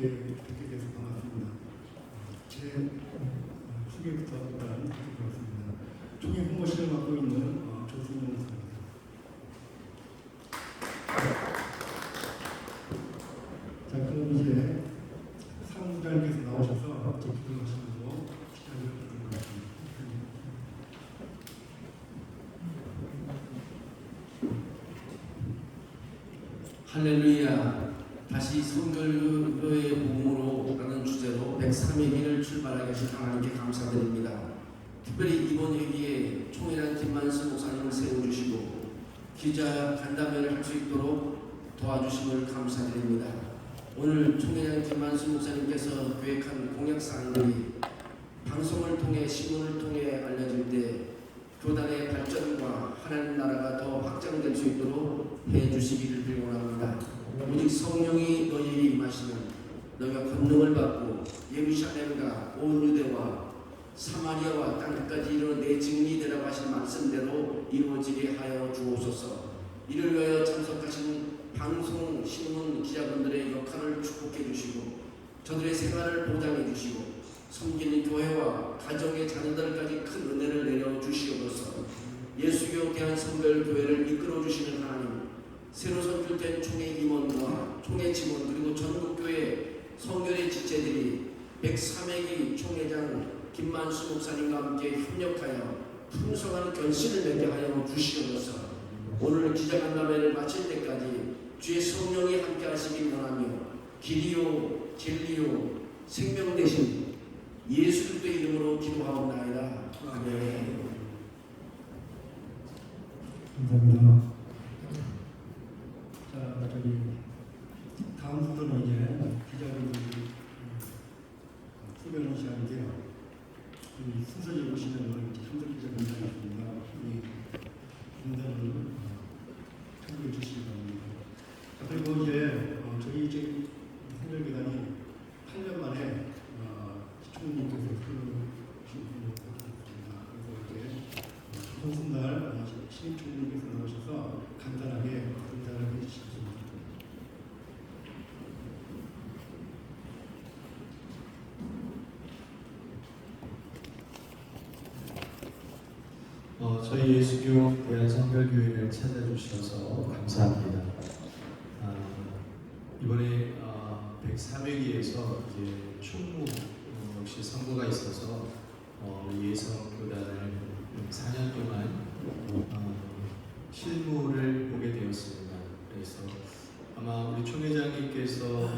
뵙게 돼서 반갑습니다. 제 소개부터 일단 드리겠습니다. 총회 홍보실을 맡고 있는 조승용 목사입니다. 자, 그럼 이제 사무장님께서 나오셔서 기도하시고 시작을 하도록 하겠습니다. 할렐루야. 다시 성결교의 복음으로 라는 주제로 103회 기를 출발하게 하신 하나님께 감사드립니다. 특별히 이번 회기에 총회장 김만수 목사님을 세워주시고 기자 간담회를 할 수 있도록 도와주심을 감사드립니다. 오늘 총회장 김만수 목사님께서 계획한 공약사항들이 방송을 통해 신문을 통해 알려질 때 교단의 발전과 하나님 나라가 더 확장될 수 있도록 해주시기를 빌원합니다. 오직 성령이 너희에게 임하시면 너희가 권능을 받고 예루살렘과 온 유대와 사마리아와 땅끝까지 이르러 내 증인이 되라고 하신 말씀대로 이루어지게 하여 주옵소서. 이를 위하여 참석하신 방송, 신문, 기자분들의 역할을 축복해 주시고 저들의 생활을 보장해 주시고 섬기는 교회와 가정의 자녀들까지 큰 은혜를 내려 주시옵소서. 예수교 대한성결교회를 이끌어 주시는 하나님, 새로 선출된 총회 임원과 총회 직원 그리고 전국교회 성결의 지체들이 103회기 총회장 김만수 목사님과 함께 협력하여 풍성한 결실을 맺게 하여 주시옵소서. 오늘 기자간담회를 마칠 때까지 주의 성령이 함께 하시길 원하며 길이요 진리요 생명 되신 예수 그리스도의 이름으로 기도하옵나이다. 아멘. 감사합니다. 자, 다음 순서는 이제 기자분들이 소개하는 시간인데요. 순서에 보시면 현석 기자분들이 있습니다. 이 문단을 참고해 주시기 바랍니다. 자, 그리고 이제 저희 선결기관이 8년 만에 시청님께서 풀어주신 분을 받았습니다. 그래서 이제 손순달 신입총님께서 나오셔서 간단하게 인사를 해주시겠습니다. 저희 예수교 대한성결교회를 찾아주셔서 감사합니다. 이번에 103회기에서 이제 총무 역시 선거가 있어서 예성교단을 4년 동안 실무를 보게 되었습니다. 그래서 아마 우리 총회장님께서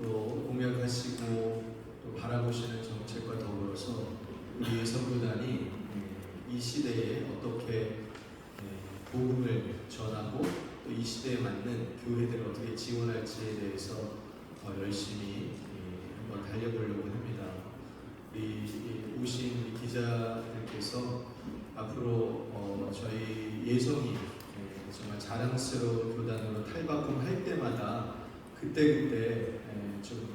또 공약하시고 또 바라보시는 정책과 더불어서 우리 예성교단이 이 시대에 어떻게 복음을 전하고 또 이 시대에 맞는 교회들을 어떻게 지원할지에 대해서 열심히 한번 달려보려고 합니다. 오신 기자들께서 앞으로 저희 예성이 정말 자랑스러운 교단으로 탈바꿈할 때마다 그때그때 좀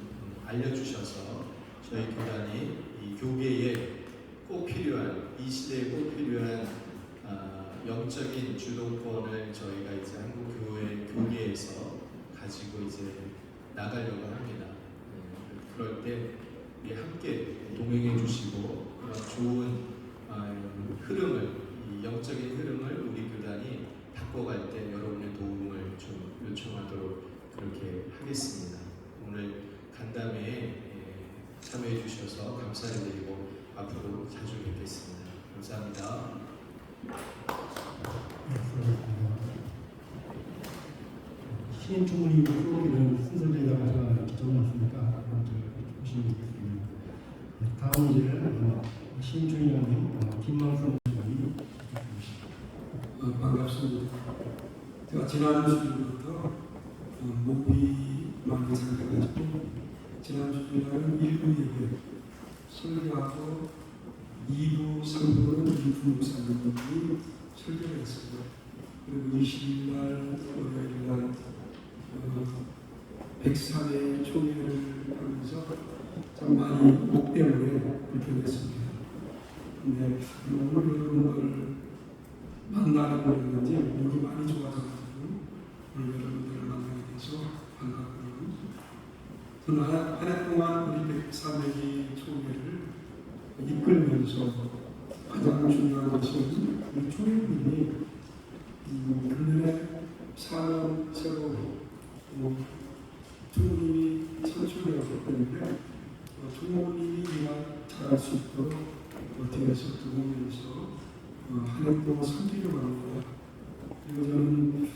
알려주셔서 저희 교단이 이 교계에 꼭 필요한, 이 시대에 꼭 필요한 영적인 주도권을 저희가 이제 한국교회 교계에서 가지고 이제 나가려고 합니다. 그럴 때 우리 함께 동행해 주시고 그런 좋은 흐름을, 이 영적인 흐름을 우리 교단이 바꿔갈 때 여러분의 도움을 좀 요청하도록 그렇게 하겠습니다. 오늘 간담회에 참여해 주셔서 감사드리고 앞으로 자주 뵙겠습니다. 감사합니다. 신입총무님 프로그램은 순서대로 적어놨으니까 보시면 되겠습니다. 다음 이제 신입총무님 김만수 목사님 반갑습니다. 제가 지난 주부터 목이 많이 상해가지고 지난 주일날은 1부 예배 설교하고 2부, 3부는 이부 목사님들이 설교를 했습니다. 그리고 20일날 월요일날 103회 총회를 하면서 참 많이 목 때문에 불편했습니다. 근데 오늘 여러분들 만나는 거였는지 목이 많이 좋아져가지고 오늘 여러분들을 만나게 돼서 반갑고요. 한 해 동안 우리 103회기 총회를 이끌면서 가장 중요한 것은 우리 총회님이 금년에 4년 새로 총회님이 선출되었기 때문에 총회님이 이만 잘할 수 있도록 뒤에서 도우면서 한 해 동안 섬기려고 합니다. 그리고 저는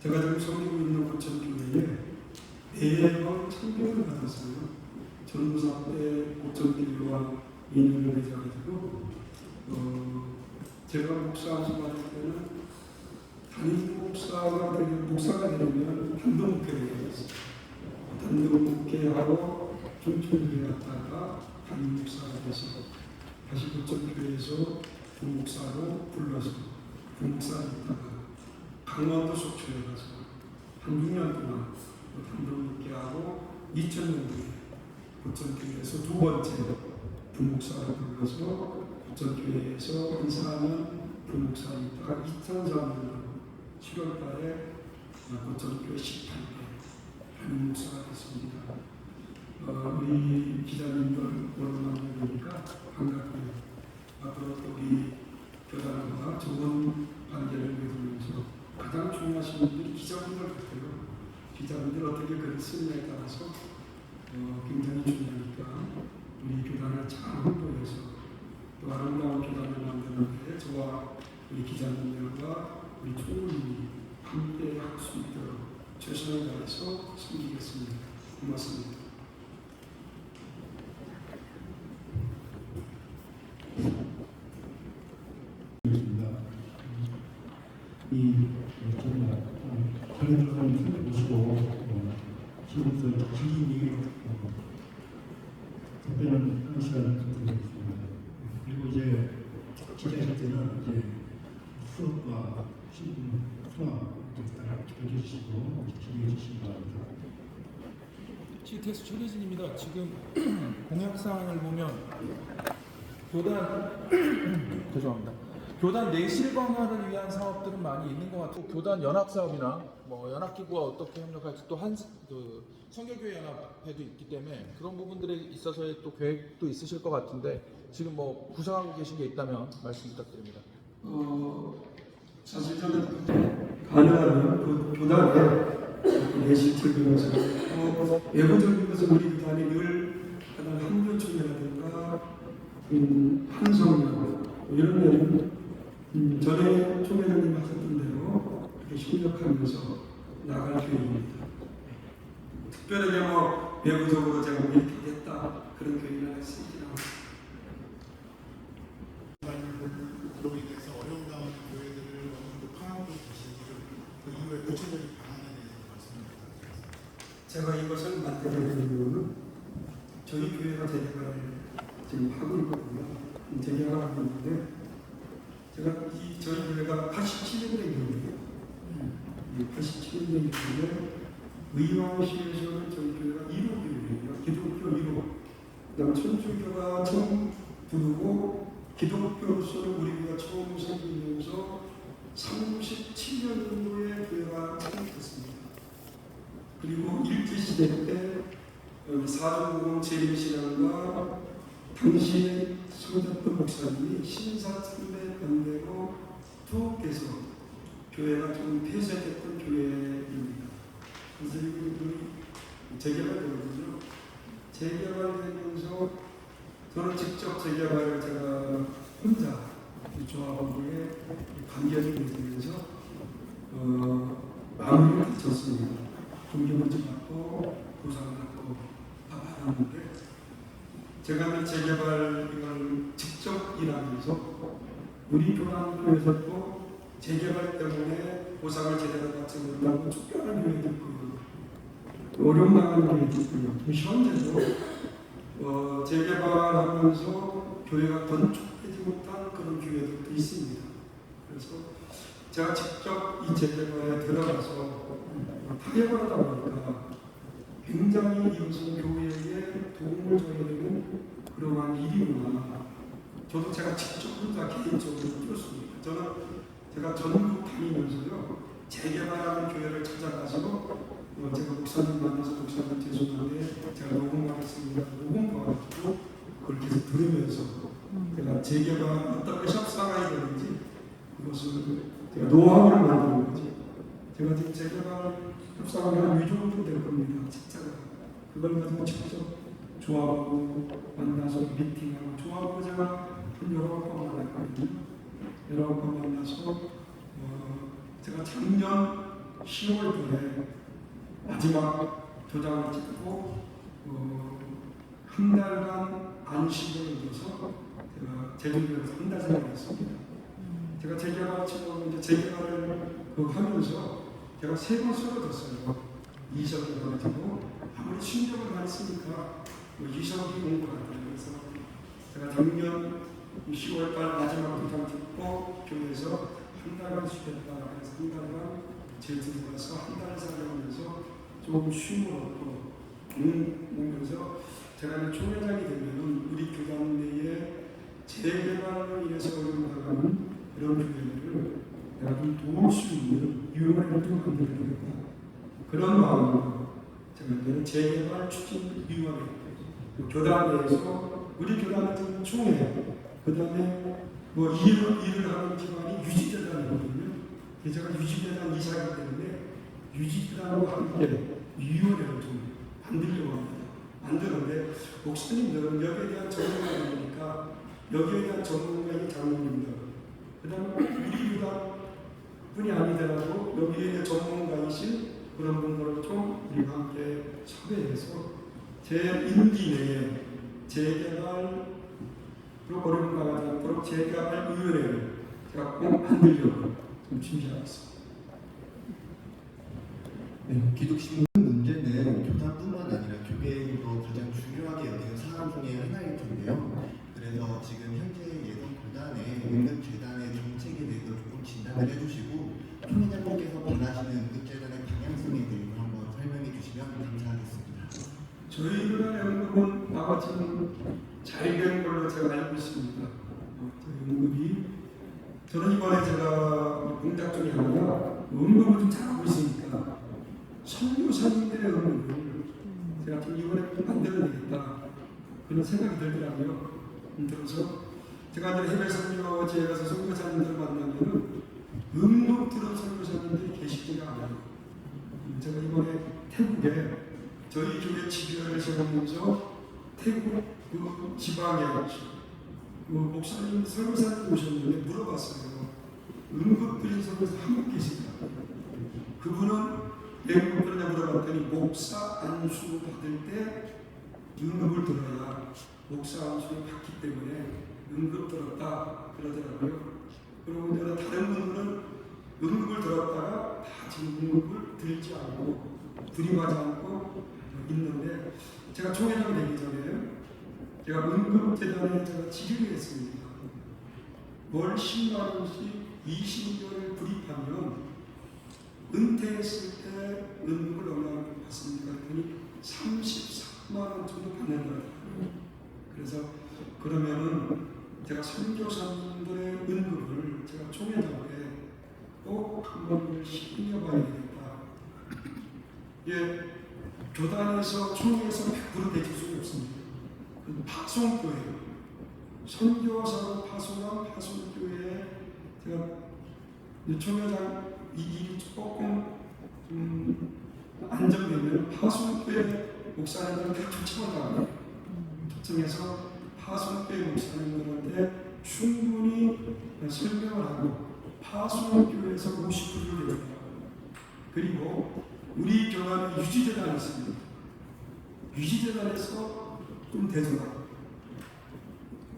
제가 지금 섬기고 있는 고천교회에 매번 참교를 받았어요. 전도사 때 고천교회와 인연을 맺어가지고 제가 목사 안수받을 때는 담임 목사가 되면 단독 목회를 했어요. 단독 목회하고 촌촌교회 갔다가 담임 목사가 돼서 다시 고천교회에서 부목사로 불러서 부목사 있다가 강원도 속초에 가서 한 6년 동안 단독 목회하고 2000년도에 고천교회에서 두 번째 부목사로 불러서 고천교회에서 인사하는 부목사로 있다가 2004년 7월 달에 고천교회 18대 담임 목사가 됐습니다. 우리 기자님들 오랜만에 보니까 반갑고요. 앞으로 우리 교단과 좋은 관계를 맺으면서 가장 중요하신 분들이 기자분들 같아요. 기자분들 어떻게 글을 쓰느냐에 따라서 굉장히 중요하니까 우리 교단을 잘 홍보해서 또 아름다운 교단을 만드는 데 저와 우리 기자님들과 우리 총무님이 함께 할 수 있도록 최선을 다해서 섬기겠습니다. 고맙습니다. 이 정말 전해들어가는 생각 보시고 지금부터 질의니 답변을 하는 시간을 갖도록 하겠습니다. 그리고 이제 질의하실 때는 이제 수업과 수업 따라 해주시고 질의해 주시기 바랍니다. TTS 최대진입니다. 지금 공약 사항을 보면 교단 죄송합니다. 교단 내실 강화를 위한 사업들은 많이 있는 것 같고 교단 연합 사업이나 뭐 연합기구와 어떻게 협력할지 또 그 성결교회 연합회도 있기 때문에 그런 부분들에 있어서의 또 계획도 있으실 것 같은데 지금 뭐 구상하고 계신 게 있다면 말씀 부탁드립니다. 사실 저는 가능하면 그 교단에 내실 적용해서 외부적인 것은 우리 교단이 늘 가장 한교총회라든가 한성령 이런 데는 전에 총회장님 하셨던 대로 협력하면서 나갈 계획입니다. 특별하게 뭐 외부적으로 제가 이렇게 하겠다 그런 계획을 했습니다. 그로 인해서 어려움 당하는 교회들을 어느 정도 파악하고 계신지를 그 이후에 구체적인 방안에 대해서 말씀을 부탁드립니다. 제가 이것을 만들게 된 이유는 저희 교회가 재개발을 지금 하고 있거든요. 재개발을 하고 있는데 제가 저희 교회가 87년대 교회예요. 87년대 교회 의왕시에서는 저희 교회가 1호 교회예요. 기독교 1호. 그다음 천주교가 처음 부르고 기독교로서는 우리 교회가 처음 생기면서 37년도에 교회가 창립됐습니다. 그리고 일제시대 때 사정공 재림신앙과 당시에 성잡던 목사님이 신사참배 반대로 투옥해서 교회가 좀 폐쇄됐던 교회입니다. 그래서 이분들이 재개발되거든요. 재개발되면서 저는 직접 재개발을 제가 혼자 조합원들의 관계를 맺으면서 마무리를 졌습니다. 공개문제 받고 보상을 받고 받았는데 제가 재개발 이걸 직접 일하면서 우리 교단교에서도 재개발 때문에 보상을 제대로 받지 못하고 쫓겨난 교회도 있고요. 어려움 당하는 교회도 있고요. 현재도 재개발하면서 교회가 건축되지 못한 그런 교회들도 있습니다. 그래서 제가 직접 이 재개발에 들어가서 타협하다 보니까 굉장히 이것은 교회에 도움을 줘야 되는 그러한 일이구나. 저도 제가 직접 혼자 개인적으로 뛰었습니다. 저는 제가 전국 다니면서요 재개발하는 교회를 찾아가서 제가 목사님 만나서 목사님 죄송한데 제가 녹음하겠습니다. 녹음 봐가지고 그걸 계속 들으면서 제가 재개발 어떤 협상이 되는지 그것을 제가 노하우를 만드는 거지. 제가 지금 재개발 협상을 한 이 정도 될 겁니다. 진짜가. 그걸 가지고 직접 조합하고 만나서 미팅하고 조합하고 제가 한 여러 번 만났거든요. 여러 번 만나서 제가 작년 10월달에 마지막 도장을 찍고 한 달간 안식을 위해서 제가 제주도에서 한 달 생활했습니다. 제가 재개발 치고 이제 재개발을 하면서 제가 3번 쓰러졌어요. 이석이 가지고 아무리 신경을 많이 쓰니까 이석이 온 것 같아요. 그래서 제가 작년 10월달 마지막 도장 찍고 교회에서 한 달간 쉬겠다. 그래서 한 달간 제주도 가서 한 달 살아가면서 조금 쉼을 얻고 오면서 제가 총회장이 되면은 우리 교단 내에 재개발로 인해서 어려움당하는 그런 교회들을 내가 좀 도울 수 있는 유형을 좀 만들어야겠다. 그런 마음으로 제가 이제는 재개발 추진위원회 교단 내에서 우리 교단은 총회 그 다음에 뭐 일을 하는 기관이 유지재단이거든요. 제가 유지재단 이사이기 때문에 유지재단과 함께 위원회를 좀 만들려고 합니다. 만드는데 목사님들은 여기에 대한 전문가이니까 여기에 대한 전문가인 장로님들 그 다음에 우리 교단뿐이 아니더라도 여기에 대한 전문가이신 그런 분들을 좀 우리가 함께 섭외해서 제 임기 내에 재개발 어려운 가지 않도록 재개발 의회를 제가 꼭 만들려고 좀 준비하고 있습니다. 네, 기독신문 문제는 교단뿐만 아니라 교계에도 가장 중요하게 여기는 사안 중에 하나일 텐데요. 그래서 지금 현재 예선 교단의 응급재단의 정책에 대해서 조금 진단을 해주시고 총회장님께서 원하시는 응급재단의 방향성에 대해서 한번 설명해 주시면 감사하겠습니다. 저희 교단의 응급은 아마 지금 잘 된 걸로 제가 알고 있습니다. 저희 응급이 저는 이번에 제가 공작 중에 하나가 응급을 좀 잘하고 있으니까 선교사님들의 응급을 제가 좀 이번에 좀 만들어야겠다 그런 생각이 들더라고요. 들어서 제가 이제 해외 선교지에 가서 선교사님들 만나면은 응급 들은 선교사님들이 계시지가 않아요. 제가 이번에 태국에 저희 교회 지교회를 세우면서 태국 그 지방에 그 목사님 선교사님 오셨는데 물어봤어요. 응급 들인 선교사 한 분 계신가? 그분은 외국분에 물어봤더니 목사 안수 받을 때 응급을 들어야 목사 안수를 받기 때문에 응급 들었다 그러더라고요. 그리고 이제 다른 분들은 응급을 들었다가 다 지금 응급을 들지 않고 들이마지 않고 있는데 제가 총회장 되기 전에 제가 응급재단에 제가 지휘를 했습니다. 월 10만 원씩 20년을 불입하면 은퇴했을 때 응급을 얼마나 받습니까? 그랬더니 33만 원 정도 받는다고요. 그래서 그러면은 제가 선교사님들의 응급을 제가 총회장에 꼭 한번 시켜봐야겠다. 예, 교단에서 총회에서 100% 대줄 수는 없습니다. 그 파송교회, 선교사로 파송한 파송교회에 제가 총회장 이 일이 조금 안정되면 파송교회 목사님들을 다 초청한다고요. 초청해서 파송교회 목사님들한테 충분히 설명을 하고 파송교회에서 50%를 내고 그리고 우리 교단은 유지재단이 있습니다. 유지재단에서 좀 대줘라.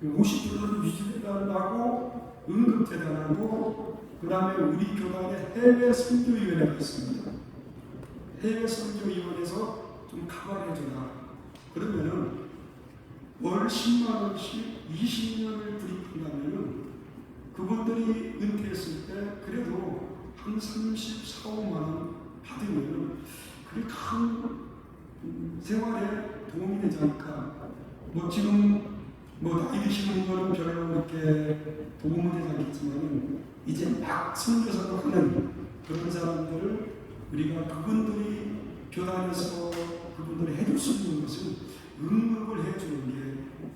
50%를 유지재단하고 응급재단하고 그 다음에 우리 교단에 해외 선교위원회가 있습니다. 해외 선교위원회에서 좀 카바해줘라. 그러면은 월 10만 원씩 20년을 불입한다면은 그분들이 은퇴했을 때 그래도 한 34, 5만 원 받으면은 그게 큰 생활에 도움이 되지 않을까. 뭐 지금 뭐 나이 드시는 거는 별로 그렇게 도움은 되지 않겠지만 이제 막 선교사로 하는 그런 사람들을 우리가 그분들이 교단에서 그분들이 해줄 수 있는 것은 응급을 해주는 게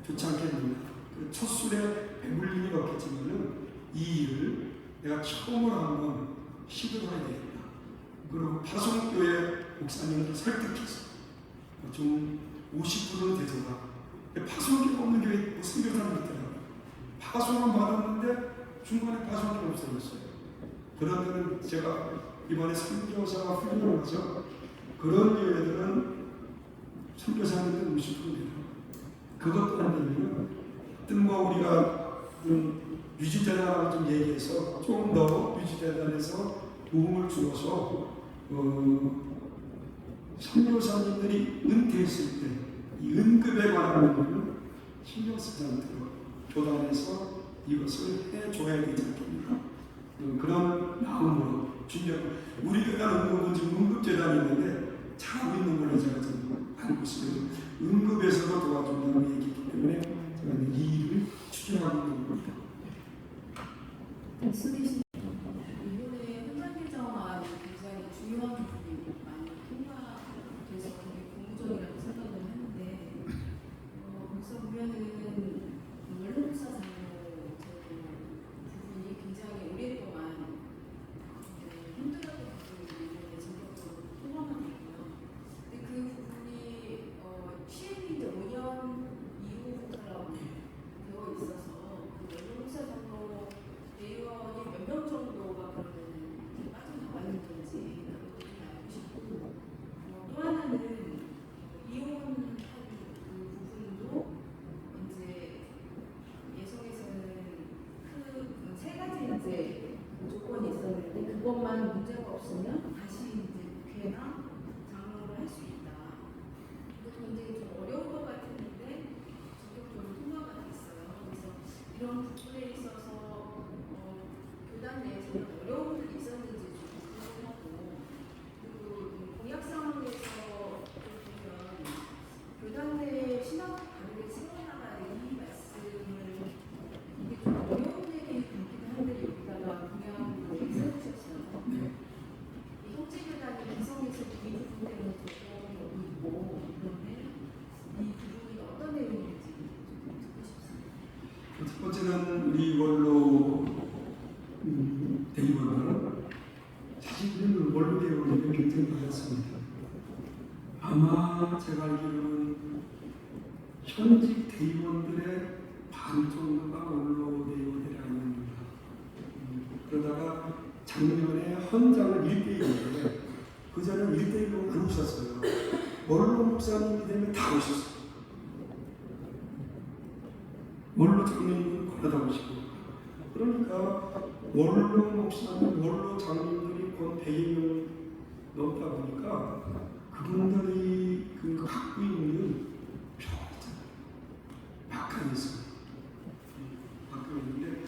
좋지 않겠느냐. 그 첫 술에 배불 일이 없겠지만은 이 일을 내가 처음으로 한번 시도해야 되겠다. 그리고 파송교회 목사님을 설득해서 좀 50%는 되져라. 파송교회 없는 교회 무슨 교단이 있더라고요. 파송은 받았는데 중간에 파송이 없어졌어요. 그러면 제가 이번에 선교사 훈련을 하죠. 그런 교회들은 선교사님들 50%예요. 그것도 안 되면 뭐 우리가 유지대단하고 좀 얘기해서 조금 더 유지대단에서 도움을 주어서 선교사님들이 은퇴했을 때 이 은급에 관한 부분은 신경 쓰지 않도록 교단에서 이것을 해줘야 되지 않겠습니까? 그런 마음으로 준비하고 우리 교단 은급은 지금 응급재단이 있는데 잘하고 있는 걸로 제가 좀 알고 있어요. 응급에서도 도와준다는 얘기이기 때문에 제가 이 일을 추진하고 있는 겁니다. 말씀이신 이번에 현장 개정안 굉장히 중요한 부분이 많이 통과돼서 되게 고무적이라고 생각을 하는데 벌써 보면은 원로사 장로 부분이 굉장히 오랫동안 힘들었던 부분이 이번에 전격적으로 통과가 됐고요. 근데 그 부분이 시행이 이제 5년 이후부터라고 되어 있어서 그 원로사 장로 대의원이 몇 명 정도가 그러면 빠져나왔는지 그것도 좀 알고 싶고 또 하나는 이혼한 그 부분도 이제 예성에서는 그 세 가지 이제 조건이 있었는데 그것만 문제가 없으면 다시 이제 국회나 장로를 할 수 있다. 그것도 굉장히 좀 어려운 것 같았는데 전격적으로 통과가 됐어요. 그래서 이런 부분에 있어서 교단 내에서는 어려움들이 있었는지 좀 궁금하고 그리고 공약 상황에서 보면 교단 내 신학 관계를 세워나가야 이 말씀을 이게 좀 어려운 얘기긴 한데 여기다가 공약으로 세우셨어요. 이 형제교단이 기성에서 이 부분 때문에 조금 있고 그런데 이 부분이 어떤 내용인지 좀 듣고 싶습니다. 첫 번째는 우리 원로 대의원은 사실 우리는 원로 대의원이 굉장히 많았습니다. 아마 제가 알기로는 현직 대의원들의 반 정도가 원로 대의원들이 아닙니다. 그러다가 작년에 헌장을 1대1인데 그 전에 1대1로 안 오셨어요. 원로 목사님이 되면 다 오셨어요. 원로 장로님은 권하다 오시고 그러니까 원로 목사님, 원로 장로님들이 곧 100명 넘다 보니까 그분들이 그 갖고 있는 표가 막혀 있어요. 막혀 있는데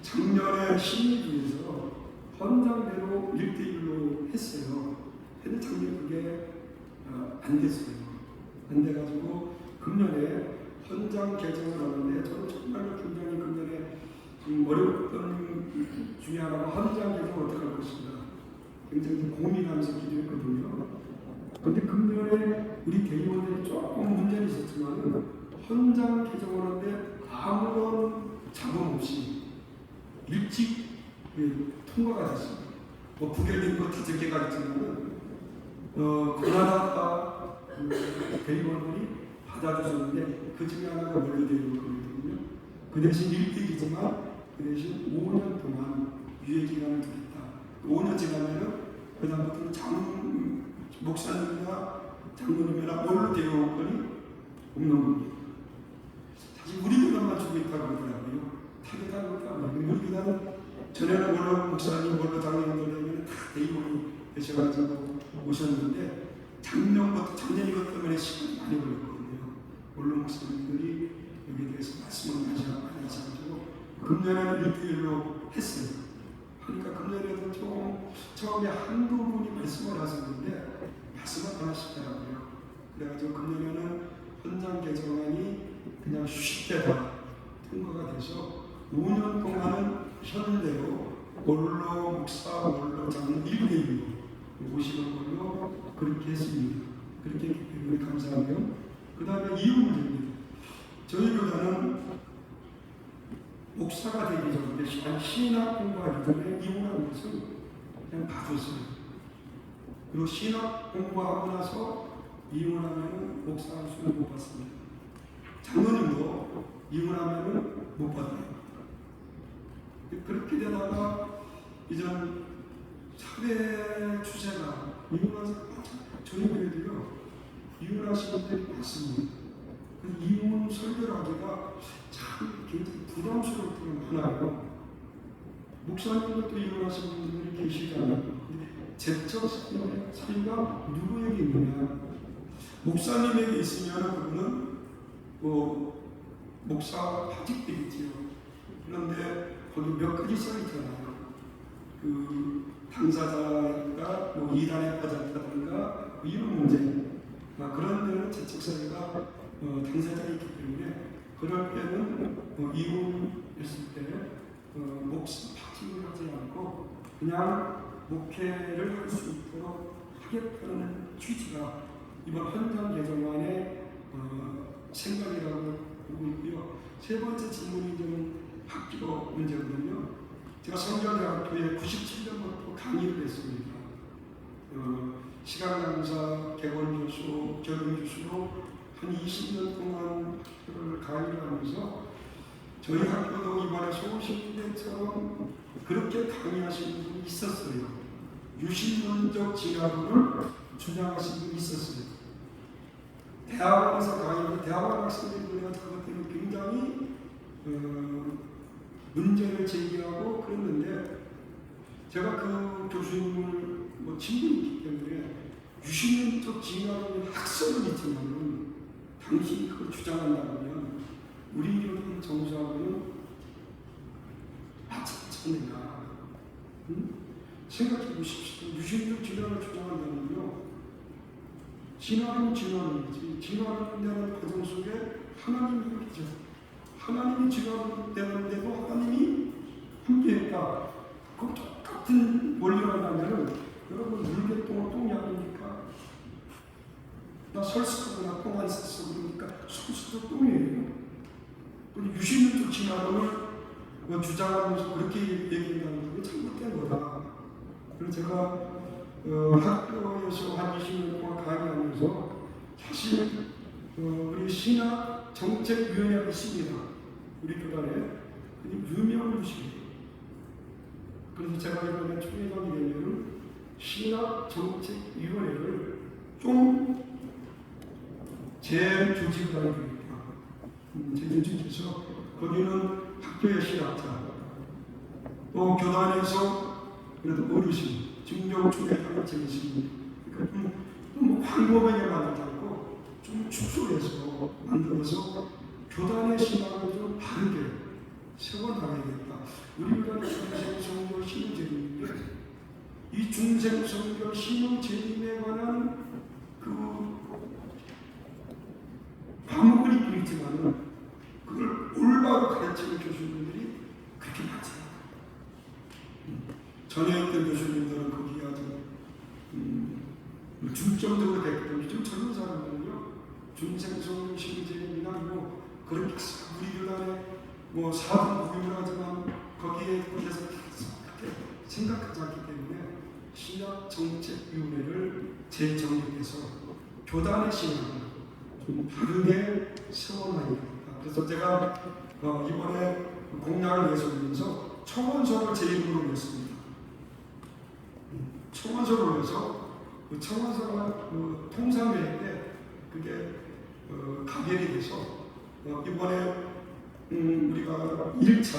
작년에 심의부에서 헌장대로 1대1로 했어요. 근데 작년에 그게 안 됐어요. 안 돼가지고 금년에 헌장 개정을 하는데 저는 정말로 굉장히 금년에 어려웠던 중에 하나가 헌장 개정을 어떻게 할 것인가 굉장히 고민하면서 기도했거든요. 그런데 금년에 우리 대의원들이 조금 문제는 있었지만 헌장 개정을 하는데 아무런 잡음 없이 일찍 통과가 됐습니다. 뭐 부결된 거 다섯 개가 있지만 그나마 대의원들이 받아주셨는데 그 중에 하나가 원로 대의원이거든요. 그 대신 1픽이지만 그 대신 5년 동안 유예기간을 두겠다. 5년 지나면은 그 다음부터는 목사님이나 장로님이나 원로 대의원권이 없는 겁니다. 사실 우리 교단만 주고 있다고 그러더라고요. 타겟하고 있다고. 우리 교단은 전에는 원로 목사님, 원로 장로님들 다 대의원이 되셔가지고 오셨는데 작년 이것 때문에 시간이 많이 걸렸거든요. 원로 목사님들이 여기에 대해서 말씀을 많이 하셔가지고 금년에는 1대1로 했어요. 그러니까 금년에도 좀 처음에 한두 분이 말씀을 하셨는데 말씀을 안 하시더라고요. 그래가지고 금년에는 헌장 개정안이 그냥 쉽게다 통과가 돼서 5년 동안은 현대로 원로 목사, 원로 장로 1대1로 오시는 걸로 그렇게 했습니다. 그렇게 했기 때문에 감사하고요. 그 다음에 이유 문제입니다. 저희 교단은 목사가 되기 전에 신학 공부하기 전에 이혼하는 것을 그냥 봐줬어요. 그리고 신학 공부하고 나서 이혼하면 목사 할 수는 못 받습니다. 장로님도 이혼하면 못 받아요. 그렇게 되다가 이전 사회 추세가 이혼한 저희 교회도요 이혼하신 분들이 많습니다. 이혼 설교를 하기가 참 굉장히 부담스러울 때가 많아요. 목사님도 이혼하신 분들이 계시잖아요. 제적 사유가 누구에게 있느냐? 목사님에게 있으면 그분은 목사 파직되겠지요. 그런데 거기 몇 가지 써 있잖아요. 그 당사자가 이단에 빠졌다든가 이런 문제. 그런 데는 제적 사유가 당사자이기 때문에 그럴 때는 이혼했을 때 목사 파직을 하지 않고 그냥 목회를 할 수 있도록 하겠다는 취지가 이번 헌장 개정안의 생각이라고 보고 있고요. 세 번째 질문이 좀 학교 문제거든요. 제가 성결대학교에 97년부터 강의를 했습니다. 시간 강사, 개원 교수, 교련 교수로 한 20년 동안 학교를 강의를 하면서 저희 학교도 이번에 서울시민대처럼 그렇게 강의하시는 분이 있었어요. 유신론적 진화론을 주장하시는 분이 있었어요. 대학원에서 강의를 대학원 학생들이 그것 때문에 굉장히 문제를 제기하고 그랬는데 제가 그 교수님을 친분이 있기 때문에 유신론적 진화론의 학설은 있지만 당신이 그걸 주장한다면 우리 이런 정수하고는 맞지 않느냐. 생각해 보십시오. 유신적 진화를 주장한다면요. 진화는 진화론이지. 진화론이라는 과정 속에 하나님이 있죠. 하나님이 진화되는데도 하나님이 함께했다. 그럼 똑같은 원리라면 여러분 물개똥은 똥이 아닙니까? 나 설수하거나 똥 안 쌌어 그러니까 설수도 똥이에요. 유신론적 진화론을 주장하면서 그렇게 얘기한다는 게 잘못된 거다. 그래서 제가 학교에서 한 20년 동안 강의하면서 사실 우리 신학 정책위원회가 있습니다. 우리 교단에 유명한 곳이에요. 그래서 제가 이번에 총회장이 되면 신학 정책위원회를 좀 재조직을 하게 됩니다. 재조직해서 거기는 학교의 신학자, 또 교단에서 그래도 어르신, 증정총회장을 제시합니다. 그러니까 좀 광범위하게 만들지 않고 좀 축소해서 만들어서 교단의 신학을 좀 바르게 세워나가야겠다. 우리 교단의 중생성결 신흥재림인데 이 중생성결 신흥재림에 관한 그 과목은 있긴 있지만 그걸 올바로 가르치는 교수님들이 그렇게 많지 않아요. 전에 있던 교수님들은 거기에 아주 중점적으로 됐기 때문에 좀 젊은 사람들은요 중생성 신재림이나 그렇게 우리 교단에 4분 9일을 하지만 거기에 대해서 그렇게 생각하지 않기 때문에 신학정책위원회를 재정립해서 교단의 신학을 좀 바르게 세워놔야겠다. 그래서 제가 이번에 공약을 내세우면서 청원서를 제 이름으로 냈습니다. 청원서를 올려서 그 청원서가 통상회인데 그게 가결이 돼서 이번에 우리가 1차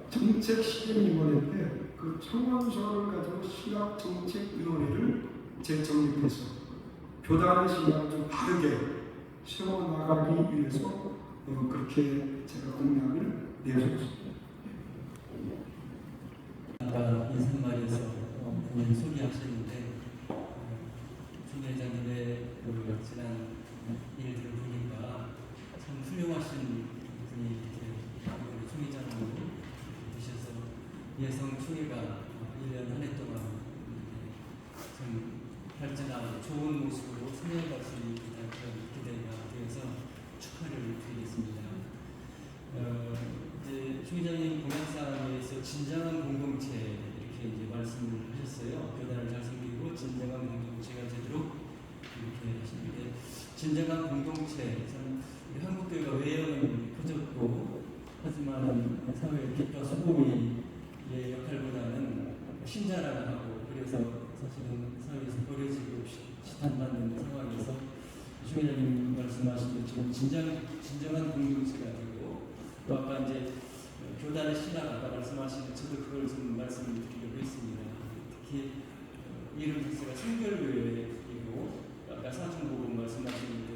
정책시행위원회인데 그 청원서를 가지고 신학정책위원회를 재정립해서 교단의 신학을 좀 바르게 세워나가기 위해서 그렇게 제가 공약을 내세웠습니다. 아까 인사말에서 본인 소개하셨는데 조 회장님의 그 지난 일들을 보니까 참 훌륭하신 분이 우리 총회장으로 계셔서 예성 총회가 1년 한 해 동안 좀 발전하고 좋은 모습으로 성장할 수 있는 그런 기대가 되어서 축하를 드리겠습니다. 이제 조 회장님 공약사항에서 진정한 공동체 이렇게 이제 말씀을 하셨어요. 교단을 잘 섬기고 진정한 공동체가 되도록 이렇게 하시는데 진정한 공동체 참 우리 한국교회가 외형은 커졌고 하지만 사회의 빛과 소금이 역할보다는 신자라고 그래서 사실은 사회에서 버려지고 시탄받는 상황에서 조 회장님 말씀하신 것처럼 진정한 공동체가 되고 또 아까 이제 교단의 신학 아까 말씀하신 것 저도 그걸 좀 말씀을 드리려고 했습니다. 특히 이름 자체가 성결교회이고 아까 사중복음 말씀하셨는데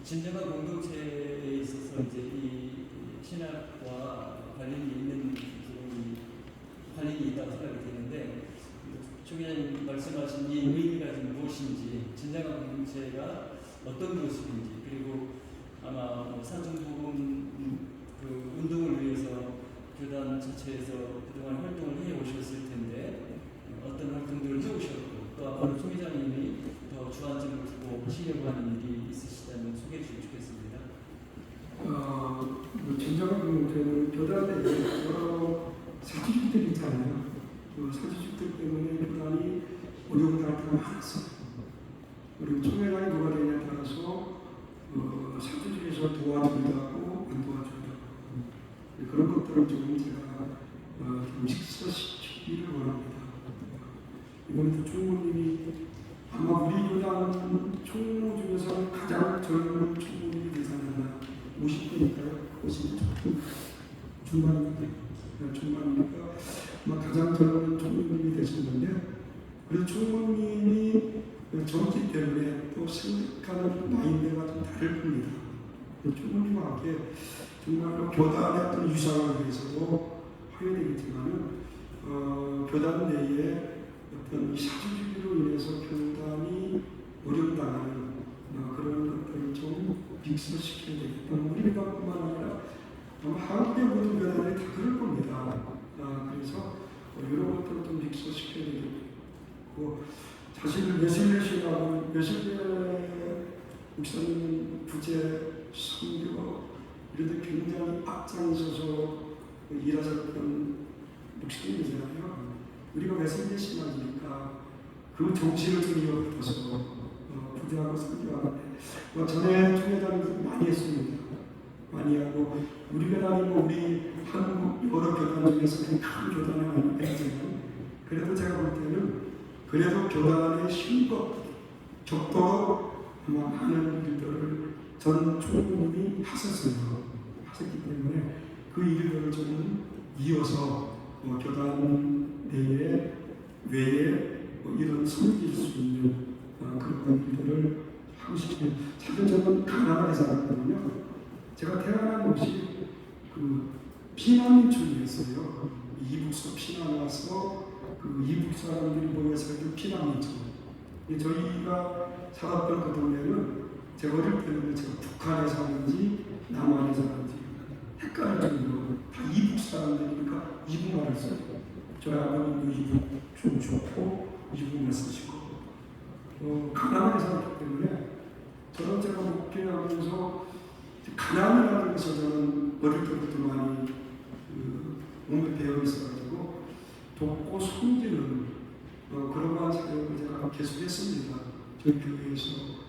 진정한 공동체에 있어서 이제 이 신학과 관련이 있다고 생각이 되는데 조 회장님 말씀하신 이 의미가 좀 무엇인지 진정한 공동체가 어떤 모습인지 그리고 아마 사중복음 그 운동을 위해서 교단 자체에서 그동안 활동을 해 오셨을 텐데 어떤 활동들을 해 오셨고 또 앞으로 조 회장님이 더 주안점을 두고 하시려고 하는 일이 있으시다면 소개해 주시면 좋겠습니다. 진정한 공동체는 교단에 여러 사주직들이 있잖아요. 그 사주직들 때문에 교단이 어려운 날이 많았어요. 그리고 총회장이 누가 되냐에 따라서 사주직에서 도와주기도 하고 안 도와주기도 하고 그런 것들을 좀 제가 좀 식사시키기를 원합니다. 이번에도 총무님이 아마 우리 교단 총무 중에서 가장 젊은 총무님이 되지 않았나 50대니까요. 50대 중반이니까 아마 가장 젊은 총무님이 되셨는데 우리 총무님이 젊기 때문에 또 생각하는 마인드가 좀 다를 겁니다. 총무님과 함께 정말로 교단의 어떤 유상을 위해서도 하게 되겠지만은 교단 내에 어떤 사주주의로 인해서 교단이 어려운다는 그런 것들을 좀 빅스시켜야 되겠다. 우리 교단뿐만 아니라 아마 한국의 모든 교단들이 다 그럴 겁니다. 그래서 이런 것들을 좀 빅스시켜야 되겠고 사실 예술예술하고 예술계 목사님 부재 선교 이런 데 굉장히 앞장서서 일하셨던 목사님이잖아요. 우리가 메시지 신앙이니까 그 정신을 좀 이어받아서 부재하고 선교하는데 전에 총회장님들 많이 했습니다. 많이 하고 우리 교단이 우리 한국 여러 교단 중에서 큰 교단을 많이 했지만 그래도 제가 볼 때는 그래도 교단의 신법 적도로 아마 많은 일들을 전 총무님이 하셨기 때문에 그 일들을 좀 이어서 교단 내에 외에 이런 섬길 수 있는 그런 일들을 하고 싶어요. 사실 저는 가나다에 살았거든요. 제가 태어난 곳이 그 피난민촌이었어요. 이북서 피난 와서 그 이북 사람들이 모여서 피난민촌. 저희가 살았던 그 동네는 제가 어릴 때는 제가 북한에 사는지 남한에 사는지 헷갈릴 정도로 다 이북 사람들이니까 이북말을 써요. 저희 아버님도 이북 좀 좋고 이북말 쓰시고 가난하게 살았기 때문에 저는 제가 목회하면서 가난이라는 것을 저는 어릴 때부터 많이 몸에 배어 있어가지고 돕고 섬기는 그러한 사역을 제가 계속했습니다. 저희 교회에서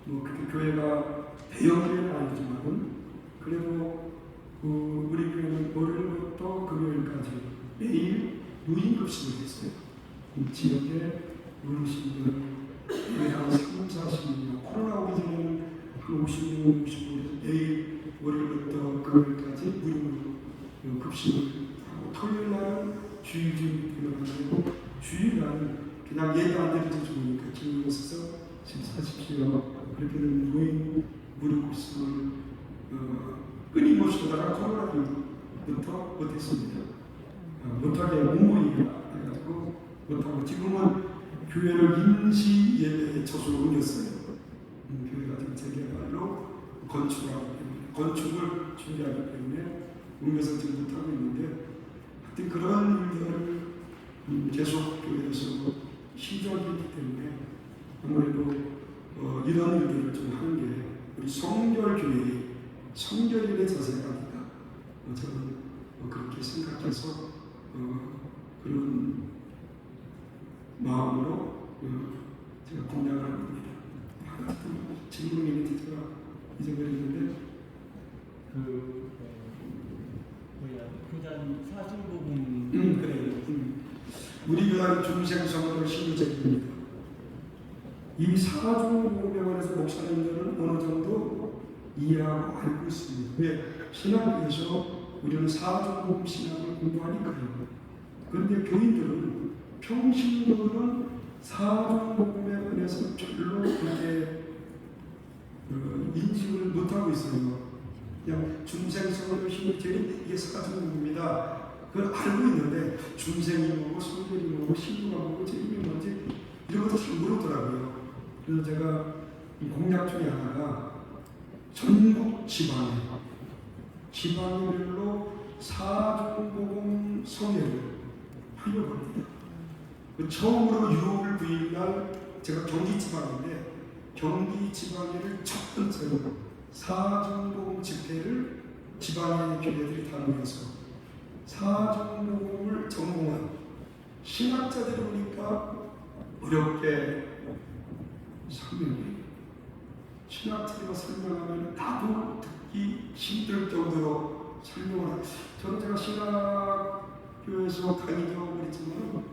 그렇게 교회가 대형교회는 아니지만 그래도 우리 교회는 월요일부터 금요일까지 매일 노인급식을 했어요. 지역에 어르신들 한 3, 40명 코로나 오기 전에는 한 50명, 60명 매일 월요일부터 금요일까지 무료로 급식을 하고 토요일날은 주일주일 들어가고 주일날은 그냥 예배 안 드려도 좋으니까 기분 있어서 식사하십시오. 그렇게 된 노인 무료급식을 끊임없이 하다가 코로나부터 못했습니다. 못하게 공무원이가 해가지고 못하고 지금은 교회를 임시 예배에 처소로 옮겼어요. 교회가 지금 재개발로 건축을 준비하기 때문에 옮겨서 지금 못하고 있는데 하여튼 그런 일들을 계속 교회에서 시절이기 때문에 아무래도 이런 일들을 좀 하는 게 우리 성결교회의 성결일의 자세가 아닌가 저는 그렇게 생각해서 그런 마음으로 제가 공략을 하는 겁니다. 질문이 있는지 제가 잊어버렸는데 교단 사중복음 그래요. 우리 교단 중생성도 신유제입니다. 이 사중복음에서 목사님들은 어느 정도 이해하고 알고 있습니다. 왜? 신학교에서 우리는 사중복음 신학을 공부하니까요. 그런데 교인들은 평신도는 사중복음에 관해서 별로 그렇게 인식을 못하고 있어요. 그냥 중생성을 신유제는 이게 사중복음입니다. 그걸 알고 있는데 중생이 뭐고 성결이 뭐고 신유가 뭐고 제임이 뭔지 이런 것도 잘 모르더라고요. 그래서 제가 공약 중에 하나가 전국 지방별로 사중복음 성회를 하려고 합니다. 처음으로 6월 9일 날 제가 경기 지방인데 경기 지방회를 첫 번째로 사중복음 집회를 지방의 교회들이 다니면서 사중복음을 전공한 신학자들이 보니까 어렵게 설명해요. 신학자가 설명하면 나도 듣기 힘들 정도로 설명을 해요. 저는 제가 신학교에서 강의도 그랬지만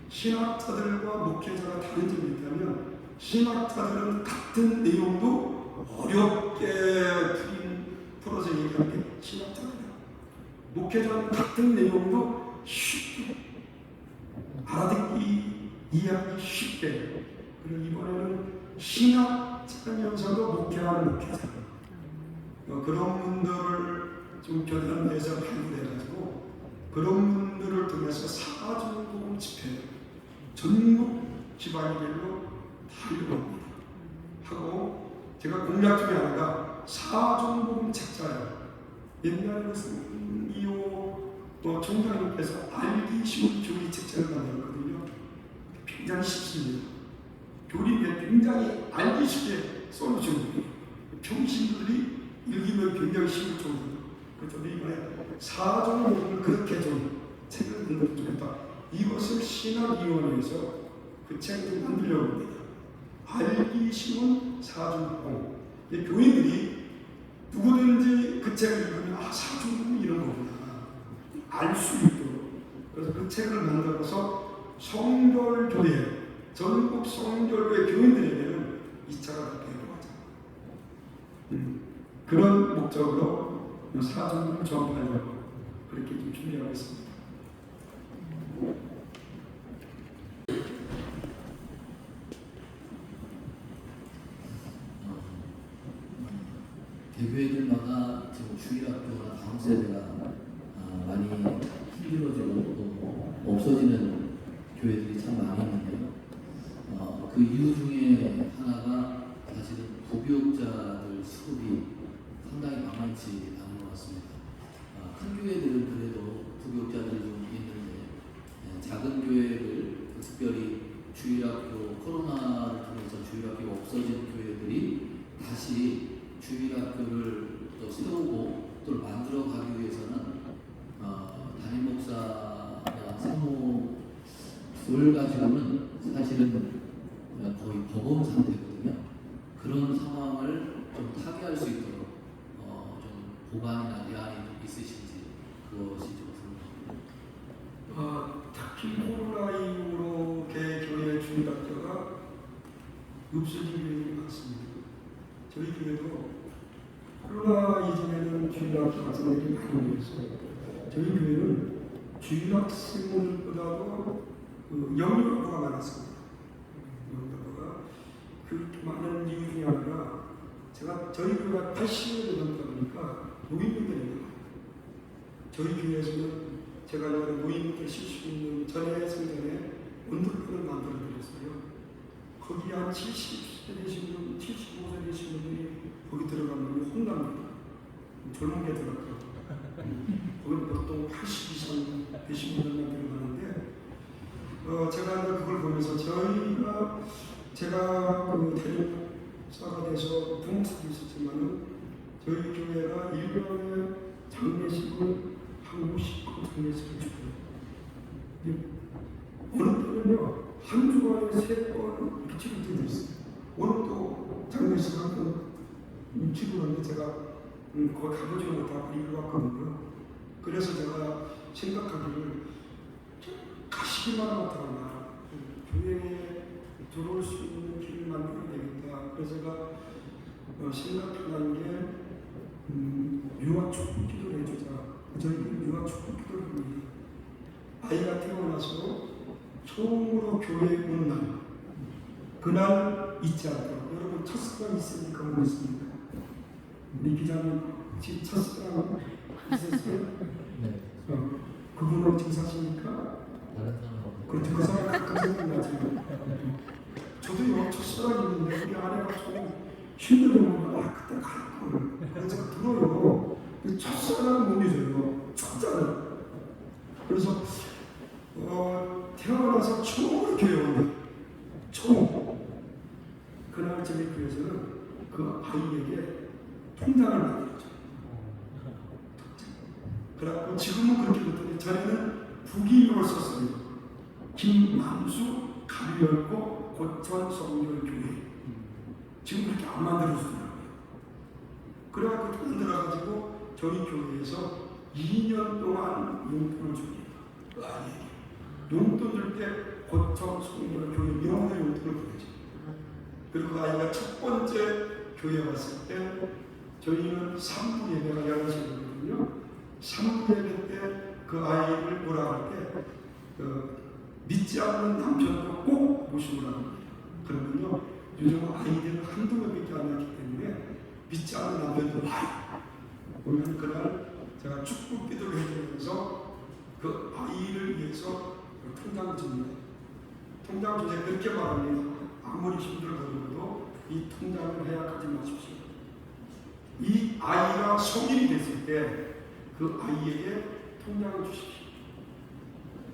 신학자들과 목회자가 다른 점이 있다면 신학자들은 같은 내용도 어렵게 풀어서 얘기하는 게 신학자들이다. 목회자는 같은 내용도 쉽게 알아듣기 이해하기 쉽게. 그리고 이번에는 신학자면서도 목회하는 목회자 그런 분들을 좀 교단 내에서 발굴해가지고 그런 분들을 통해서 사중복음 집회 전국 지방별로 다 이루어집니다. 하고 제가 공약 중에 하나가 사중복음 책자예요. 옛날에 이호 총장님께서 알기 쉬운 교리 책자를 만들었거든요. 굉장히 쉽습니다. 교리인데 굉장히 알기 쉽게 써놓으셨는데 평신도들이 읽으면 굉장히 쉬울 정도로 그래서 이번에 사중복음을 그렇게 좀 책을 만들면 좋겠다. 이것을 신학위원회에서 그 책을 만들려고 합니다. 알기 쉬운 사중복음. 교인들이 누구든지 그 책을 읽으면 사중복음 이런 거구나 알 수 있도록 그래서 그 책을 만들어서 성결교회 전국 성결교회 교인들에게는 이 차가 필요하죠. 그런 목적으로 사중복음을 전파하려고 그렇게 좀 준비하고 있습니다. 대교회들마다 지금 주일학교나 다음 세대가 많이 힘들어지고 또 없어지는 교회들이 참 많이 있는데요. 그 이유 중에 하나가 사실은 부교육자들 수급이 상당히 만만치 않은 것 같습니다. 큰 교회들은 그래도 부교육자들이 좀 있는데 작은 교회를 특별히 주일학교 코로나를 통해서 주일학교가 없어진 교회들이 다시 주일학교를 또 세우고 또 만들어 가기 위해서는 담임 목사나 사모를 가지고는 사실은 거의 버거운 상태거든요. 그런 상황을 좀 타개할 수 있도록 좀 보관이나 대안이 있으신지 그것이 좀 궁금합니다. 특히 코로나 이후로 개교회 주일학교가 없어진 교회들이 많습니다. 저희 교회도 코로나 이전에는 주일학교 학생들이 많이 모였어요. 저희 교회는 주일학생들보다도 영유학부가 많았습니다. 영유학부가 그렇게 많은 이유 중에 하나가 제가 저희 교회가 80년대 넘다 보니까 노인분들이 많아요. 저희 교회에서는 제가 이번에 노인분들 쉴 수 있는 전에 생전에 원룸을 만들어 드렸어요. 거기 한 70세 되신 분, 75세 되신 분들이 거기 들어가면 혼납니다. 젊은 게 들어가요. 거기는 보통 80 이상 되신 분들만 들어가는데 제가 이제 그걸 보면서 제가 그 대립사가 돼서 부목사도 있었지만은 저희 교회가 1년에 장례식을 한 50건 장례식을 주고요. 어느 때는요 한 주간에 3번 이렇게 치를 때도 있어요. 오늘 또 장례식 한번 치르는데 제가 거기 가보지는 못하고 일을 왔거든요. 그래서 제가 생각하기를 가시기만 하다가 교회에 들어올 수 있는 길을 만들어야 되겠다. 그래서 제가 생각한 게 유아 축복 기도를 해주자. 저희는 유아 축복 기도를 합니다. 아이가 태어나서 처음으로 교회에 오는 날, 그날 잊지 않도록. 여러분 첫사랑 있으니까 모르겠습니다. 우리 기자님 지금 첫사랑 있었어요? 네. 그분은 지금 사십니까? 다른 사람 없는 그렇죠. 그 사람 가끔 생각나지. 저도요 첫사랑 있는데 우리 아내가 좀 힘들면 그때 갈 걸. 그래서 제가 들어요. 첫사랑은 못 잊어요. 첫사랑. 그래서 태어나서 처음으로 교회 온다. 처음. 그날 저희 교회에서는 그 아이에게 통장을 만들었죠. 그래갖고 지금은 그렇게 됐더니 전에는 부기명을 썼어요. 김만수 가리열고 고천 성결교회. 지금 그렇게 안 만들어주더라고요. 그래갖고 만들어가지고 저희 교회에서 2년 동안 용돈을 줍니다. 그 아이에게. 용돈 줄 때 고천 성결교회 명의 용돈을 보내죠. 그리고 그 아이가 첫 번째 교회 왔을 때 저희는 3부 예배가 11시거든요. 3부 예배 때 그 아이를 뭐라 할 때 믿지 않는 남편도 꼭 모시고 나갑니다. 그러면요 요즘 아이들은 한두 명밖에 안 낳기 때문에 믿지 않는 남편도 와요. 오늘 그날 제가 축복 기도를 해주면서 그 아이를 위해서 통장을 줍니다. 통장 주제 그렇게 말합니다. 아무리 힘들어도 이 통장을 해약하지 마십시오. 이 아이가 성인이 됐을 때 그 아이에게 통장을 주십시오.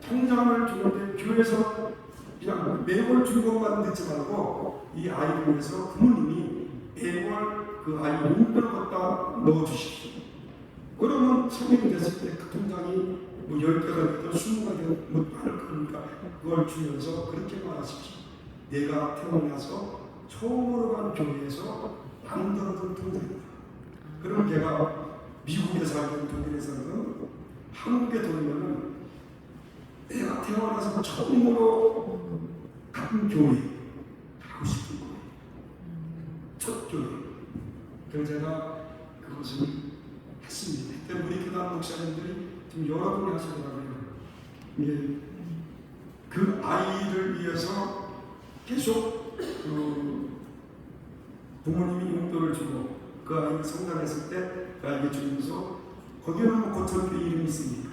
통장을 주는데 교회에서 그냥 매월 주는 것만 듣지 말고 이 아이를 위해서 부모님이 매월 그 아이 용돈을 갖다 넣어주십시오. 그러면 성인이 됐을 때 그 통장이 뭐 10개가 되든 20개가 되든 뭐 많을 거니까 그걸 주면서 그렇게 말하십시오. 내가 태어나서 처음으로 간 교회에서 만들어둔 통장이다. 그럼 걔가 미국에 살든 독일에 살든 한국에 돌면은 내가 태어나서 처음으로 간 교회 가고 싶은 거예요. 첫 교회. 그래서 제가 그것을 했습니다. 그때 우리 교단 목사님들이 지금 여러분이 하시더라고요. 이게 그 아이를 위해서 계속 부모님이 용돈을 주고 그 아이가 성장했을 때 그 아이에게 주면서 거기는 뭐 고천교 이름이 있으니까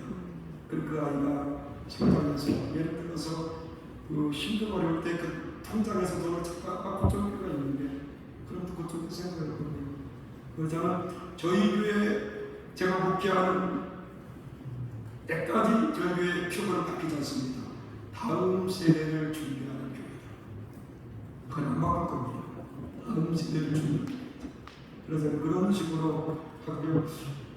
그 아이가 성장해서 예를 들어서 그 힘들고 어려울 때 그 통장에서 돈을 찾다가 고천교가 있는데 그럼 또 고천교 생각을 하거든요. 그래서 저는 저희 교회 제가 목회하는 때까지 저희 교회 표본은 바뀌지 않습니다. 다음 세대를 준비하는 교회다. 그건 안 바꿀 겁니다. 다음 세대를 준비하는 그래서 그런 식으로 하고요.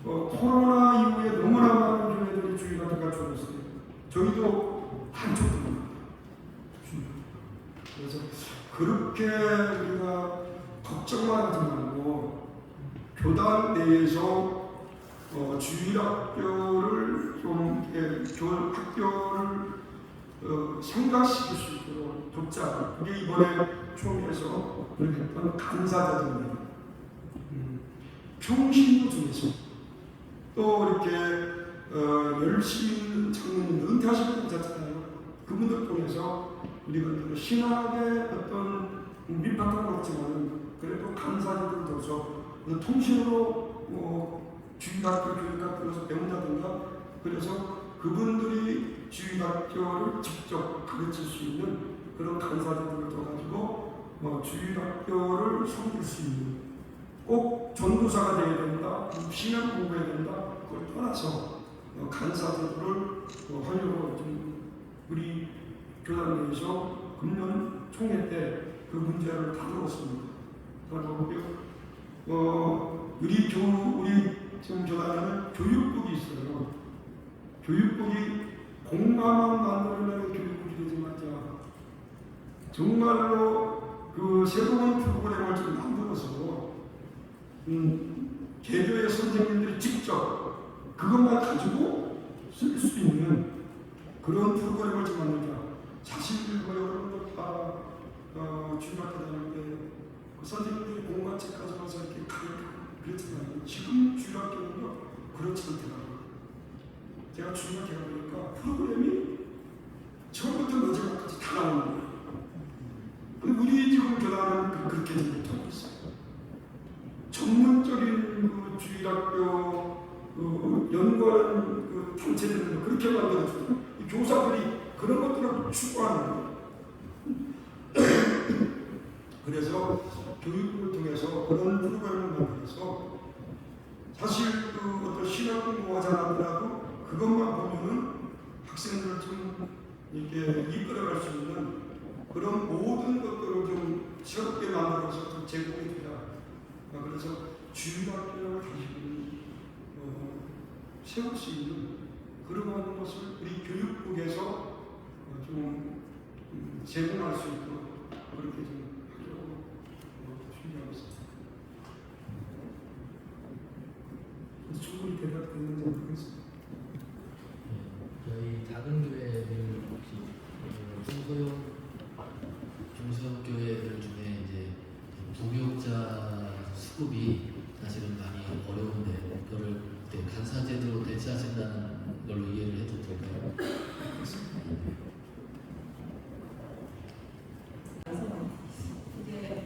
코로나 이후에 너무나 많은 교회들이 주의가 줄었어요. 저희도 한쪽입니다. 그래서 그렇게 우리가 걱정만 하지 말고 교단 내에서 주일학교를 좀 교육 학교를 생각시킬 수 있도록 돕자. 그게 이번에 총회에서 그렇게 했던 간사자들입니다. 평신도 중에서 또 이렇게 열심히 장로님들 은퇴하신 분들 있잖아요. 그분들 통해서 우리가 신학의 어떤 밑바탕은 없지만 그래도 간사들을 둬서 통신으로 주일학교 교육학교에서 배운다든가 그래서 그분들이 주일학교를 직접 가르칠 수 있는 그런 간사들을 둬가지고 주일학교를 섬길 수 있는 꼭 전도사가 되어야 된다, 신앙 공부해야 된다, 그걸 떠나서 간사들을 하려고 좀 우리 교단 내에서 금년 총회 때 그 문제를 다루었습니다. 다루었고요. 우리 지금 교단에는 교육국이 있어요. 교육국이 공감만 만들어내는 교육국이 되지 말자. 정말로 그 새로운 프로그램을 좀 만들어서 개교의 선생님들이 직접 그것만 가지고 쓸 수 있는 그런 프로그램을 좀 만들자. 사실 여러분들 다 중학교 다닐 때 그 선생님들이 공부책 가져가서 이렇게 그랬잖아요. 지금 중학교는요 그렇지 않더라고요. 제가 중학교 가보니까 프로그램이 처음부터 마지막까지 다 나오는 거예요. 근데 우리 지금 교단은 그렇게 못하고 있어요. 전문적인 그 주일학교 연구하는 그 단체들은 그렇게 만들어주고 교사들이 그런 것들을 추구하는 거예요. 그래서 교육을 통해서 그런 프로그램을 만들어서 사실 그 어떤 신학 공부하지 않더라도 그것만 보면은 학생들을 좀 이렇게 이끌어갈 수 있는 그런 모든 것들을 좀 새롭게 만들어서 좀 제공해 주자. 그래서 주일학교를 다시 세울 수 있는 그러한 것을 우리 교육국에서 좀 제공할 수 있도록 그렇게 좀 하려고 준비하고 있습니다. 충분히 대답됐는지 모르겠습니다. 저희 작은 교회들 혹시 중소형 교회들 중에 이제 부교육자 수급이 사실은 많이 어려운데 그거를 간사 제도로 대체하신다는 걸로 이해를 해도 될까요?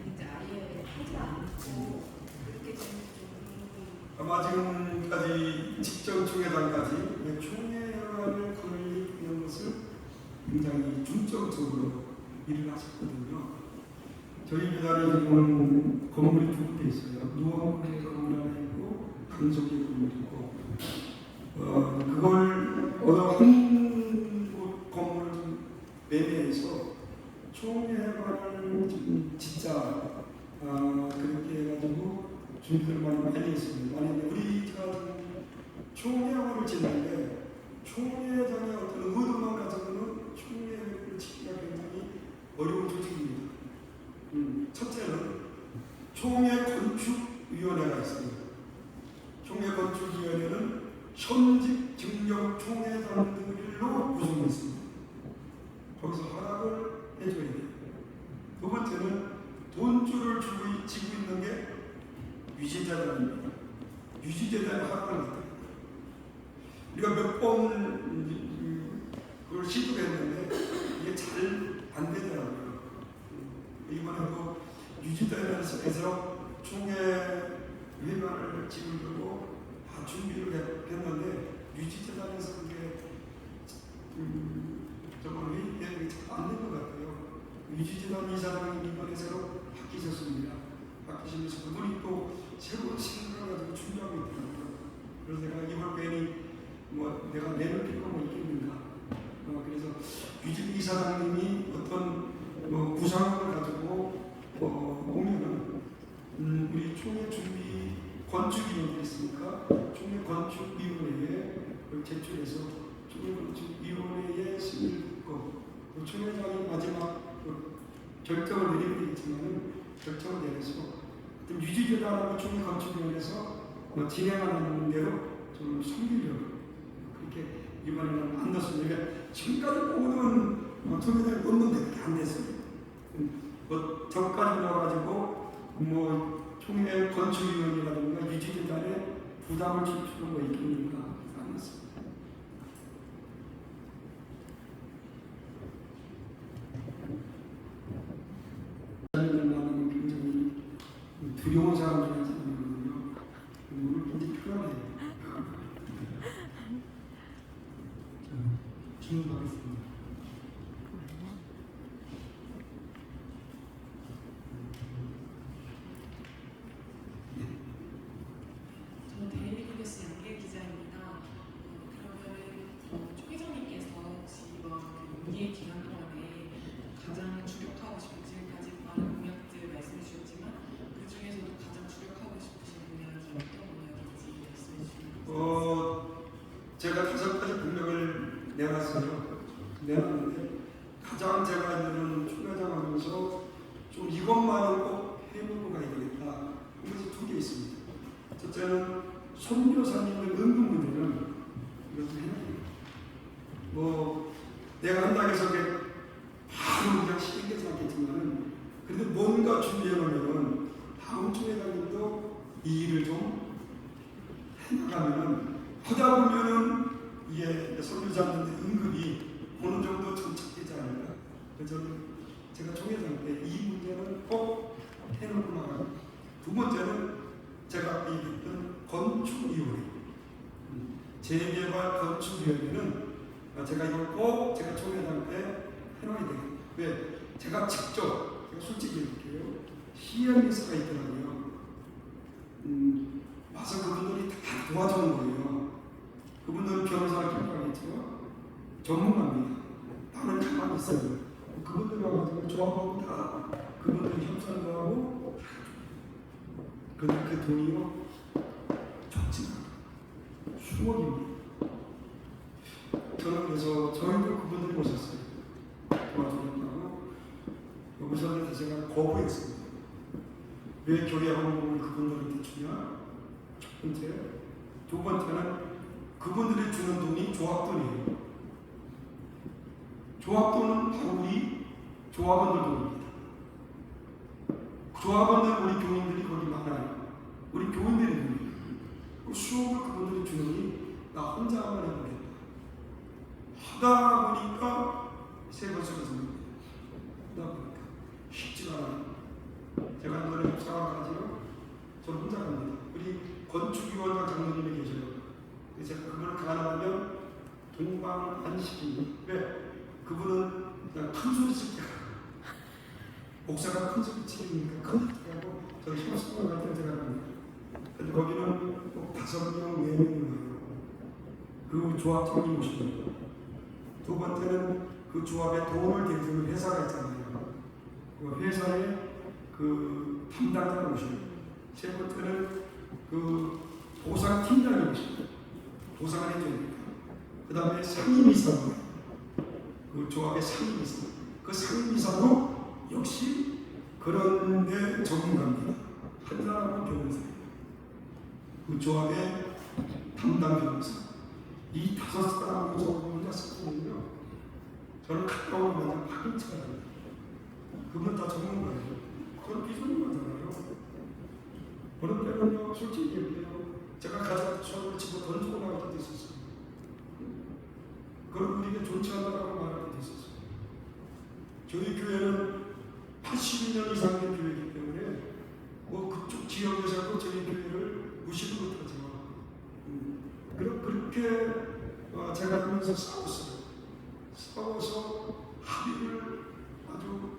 이제 아예 하지 않고 그렇게 좀 아마 지금까지 직전 총회장까지 총회를 권리는 것을 굉장히 중점적으로 일을 하셨거든요. 저희 교단에 지금 건물이 두 군데 있어요. 노원구에 건물 하나 있고 강석에 건물 있고 그걸 한 건물을 좀 매매해서 총회관을 좀 진짜 그렇게 해가지고 준비를 많이 했습니다. 만약에 우리가 지금 총회관을 짓는데 총회장의 어떤 의도만 가지고는 총회를 짓기가 굉장히 어려운 조직입니다. 첫째는 총회 건축위원회가 있습니다. 총회 건축위원회는 현직 직령 총회장들로 구성되어 있습니다. 거기서 허락을 해줘야 돼요. 두 번째는 돈줄을 지고 있는 게 유지재단입니다. 유지재단이 허락을 받아요. 우리가 몇 번 그걸 시도했는데 이게 잘 안 되더라고요. 이번에도 유지재단에서 총회 회관을 지으려고 다 준비를 했는데 유지재단에서 그게 저번 회의 때 잘 안 된 것 같아요. 유지재단 이사장이 이번에 새로 바뀌셨습니다. 바뀌시면서 그분이 또 새로운 생각을 가지고 준비하고 있더라고요. 그래서 내가 이번 괜히 내가 내놓을 필요가 뭐 있겠는가. 그래서 유지 이사장님이 어떤 구상을 가지고 오면은 우리 총회 준비 건축위원회 있으니까 총회 건축위원회에 제출해서 총회 건축위원회에 승인을 받고 또 총회장이 마지막 결정을 내리게 되겠지만 결정을 내려서 유지재단하고 총회 건축위원회에서 진행하는 대로 좀 섬기려고 그렇게 이번에는 안 넣었습니다. 지금까지 모든 총회장이 넣는 데 안 됐습니다. 저까지 넣어가지고 총회 건축위원회라든가 유지재단에 부담을 줄 필요가 있겠는가 안 했습니다. 굉장히 두려운 사람 중에 한 사람이거든요. 물을 굉장히 편하게 질문하겠습니다. 저는 데일리뉴스 양계 기자입니다. 그러면 총회장님께서 혹시 이번 임기 기간 동안에 가장 제가 이제는 총회장 하면서 좀 이것만은 꼭 해보고 가야 되겠다. 그것이 두 개 있습니다. 첫째는 선교사님의 은근 문제는 이것도 해야 돼요. 뭐 내가 한다고 해서 바로 그냥 시행되지 않겠지만은 그래도 뭔가 준비해놓으면은 다음 총회장님도 이 일을 좀 해나가면은 하다 보면은 이게 선교사님들 응급이 어느 정도 정착되지 않을까. 그래서 저는 제가 총회장 때 이 문제는 꼭 해놓고 나갑니다. 두 번째는 제가 얘기했던 건축위원회, 재개발 건축위원회는 제가 이걸 꼭 제가 총회장 때 해놔야 되겠다. 왜? 제가 직접, 제가 솔직히 얘기할게요. 시행리스가 있더라고요. 와서 그분들이 다 도와주는 거예요. 그분들은 변호사를 필요하겠죠. 전문가입니다. 나는 가만히 있어요. 그분들 와가지고 조합하고 다 그분들 협상도 하고 근데 그 돈이요 적지가 않아요. 수억입니다. 저는 그래서 저희도 그분들이 오셨어요. 도와주겠다고. 여기서 제가 거부했습니다. 왜 교회 헌금을 그분들한테 주냐? 첫 번째. 두 번째는 그분들이 주는 돈이 조합돈이에요. 조합돈은 바로 우리 조합원들 돈입니다. 조합원들 우리 교인들이 거기 많아요. 우리 교인들이 돈이에요. 그 수업을 그분들이 주느니 나 혼자 한번 해보겠다. 하다 보니까 세 번째가 됩니다. 하다 보니까 쉽지가 않아요. 제가 이번에 협상을 가지고 저는 혼자 갑니다. 우리 건축위원장 장로님이 계셔요. 그래서 제가 그걸 가능하면 동방 안 시킵니다. 왜? 그분은 그냥 큰 소리 칠 때 목사가 큰 소리 치니까 큰 소리 하고 저 협상을 할 때 제가 갑니다. 근데 거기는 꼭 5명, 4명이 와요. 그 조합장님 오시고 두 번째는 그 조합에 도움을 대주는 회사가 있잖아요. 그 회사에 그 담당자가 오시고 세 번째는 그 보상팀장이 오시고 보상을 해줘야 됩니다. 그 다음에 상임이사가 그 조합의 상임이사 그 상임이사도 역시 그런 데 전문가입니다. 한 사람은 변호사예요. 그 조합의 담당 변호사 이 5사람을 저 혼자 썼거든요. 저는 가까운 마냥 파김치가 됩니다. 그분 다 전문가예요. 저는 비전문가잖아요. 어느 때는요 솔직히 얘기해요. 제가 가져다 수업을 집어 던지고 나갈 때도 있었어요. 그럼 우리에게 좋지 않다라고 말할 때도 있었어요. 저희 교회는 82년 이상 된 교회이기 때문에 뭐 그쪽 지역에서도 저희 교회를 무시를 못하죠. 그렇게 제가 하면서 싸웠어요. 싸워서 합의를 아주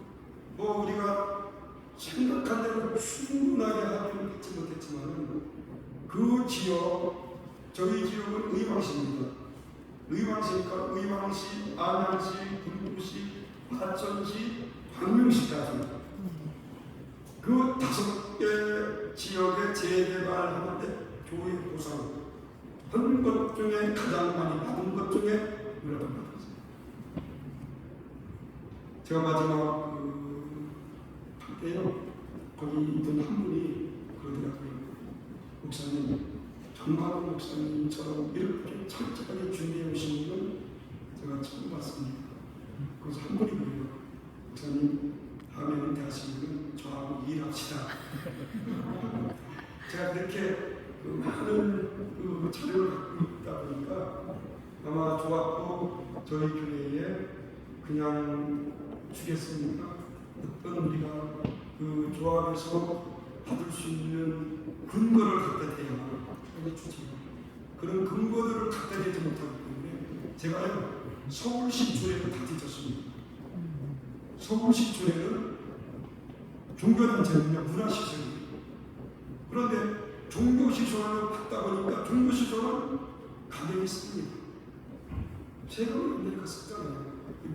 뭐 우리가 생각한 대로 충분하게 합의를 받지 못했지만 그 지역, 저희 지역은 의왕시입니다. 의왕시니까 의왕시, 안양시, 군부시, 화천시, 광명시까지 그 5개 지역의 재개발하는데 교회 보상 한 것 중에 가장 많이 받은 것 중에 몇번 받았어요. 제가 마지막 할 때요 거기 있던 한 분이 그러더라고요. 목사님, 정광훈 목사님처럼 이렇게 철저하게 준비해 오신 분은 제가 처음 봤습니다. 그래서 한 분이 그래요. 목사님, 다음에 은퇴하시면 저하고 일합시다. 제가 그렇게 많은 자료를 갖고 있다 보니까 아마 조합도 저희 교회에 그냥 주겠습니까? 어떤 우리가 그 조합에서 받을 수 있는 근거를 갖다 대야 이게 주죠. 그런 근거들을 갖다 대지 못하기 때문에 제가요 서울시 조례를 다 뒤졌습니다. 서울시 조례는 종교단체는요 문화시설이에요. 그런데 종교시설을 받다 보니까 종교시설은 가격이 습니다. 세금을 아메리카 썼잖아요.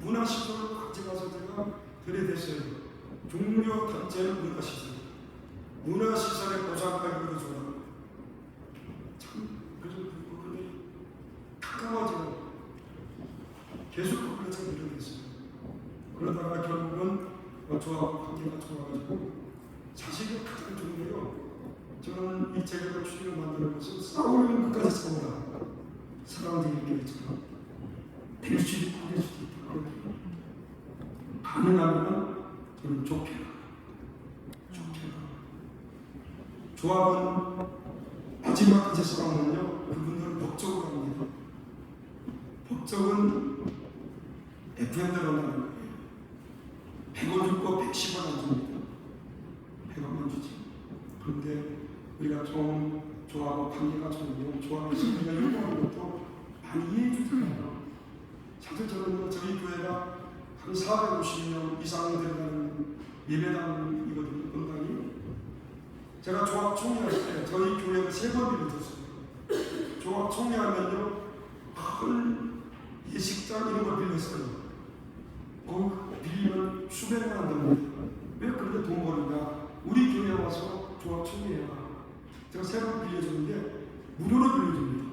문화시설을 가져가서 제가 들여댔어요. 종교단체는 문화시설. 문화시설의 보상가격으로 줘라. 참, 그래서 그분이 가까워지고 계속 그걸로 참 이루어졌어요. 그러다가 결국은 저하고 관계가 좋아가지고 사실은 가장 좋은 게요. 저는 이 제가 주님을 만드는 것은 싸우면 끝까지 싸우라. 사랑들이 교회처럼 될 수도 있고 될 수도 있다. 가능하면 저는 좋게 조합은 마지막까지 싸우면요 그분들은 법적으로 합니다. 법적은 FM대로 한다는 거예요. 100원 줄 거 110원 안 줍니다. 100원만 주지. 그런데 우리가 좀 조합과 관계가 좋으면 조합에서 우리가 요구하는 것도 많이 이해해 주잖아요. 사실 저는 저희 교회가 한 450명 이상 들어가는 예배당이거든요. 건강이. 제가 조합 총회할 때 저희 교회가 3번 빌려줬어요. 조합 총회하면요 큰 예식장 이런 걸 빌렸어요. 거기 빌리면 수백만 원 됩니다. 왜 그런데 돈 버는가? 우리 교회에 와서 조합 총회야. 제가 3번 빌려줬는데 무료로 빌려줍니다.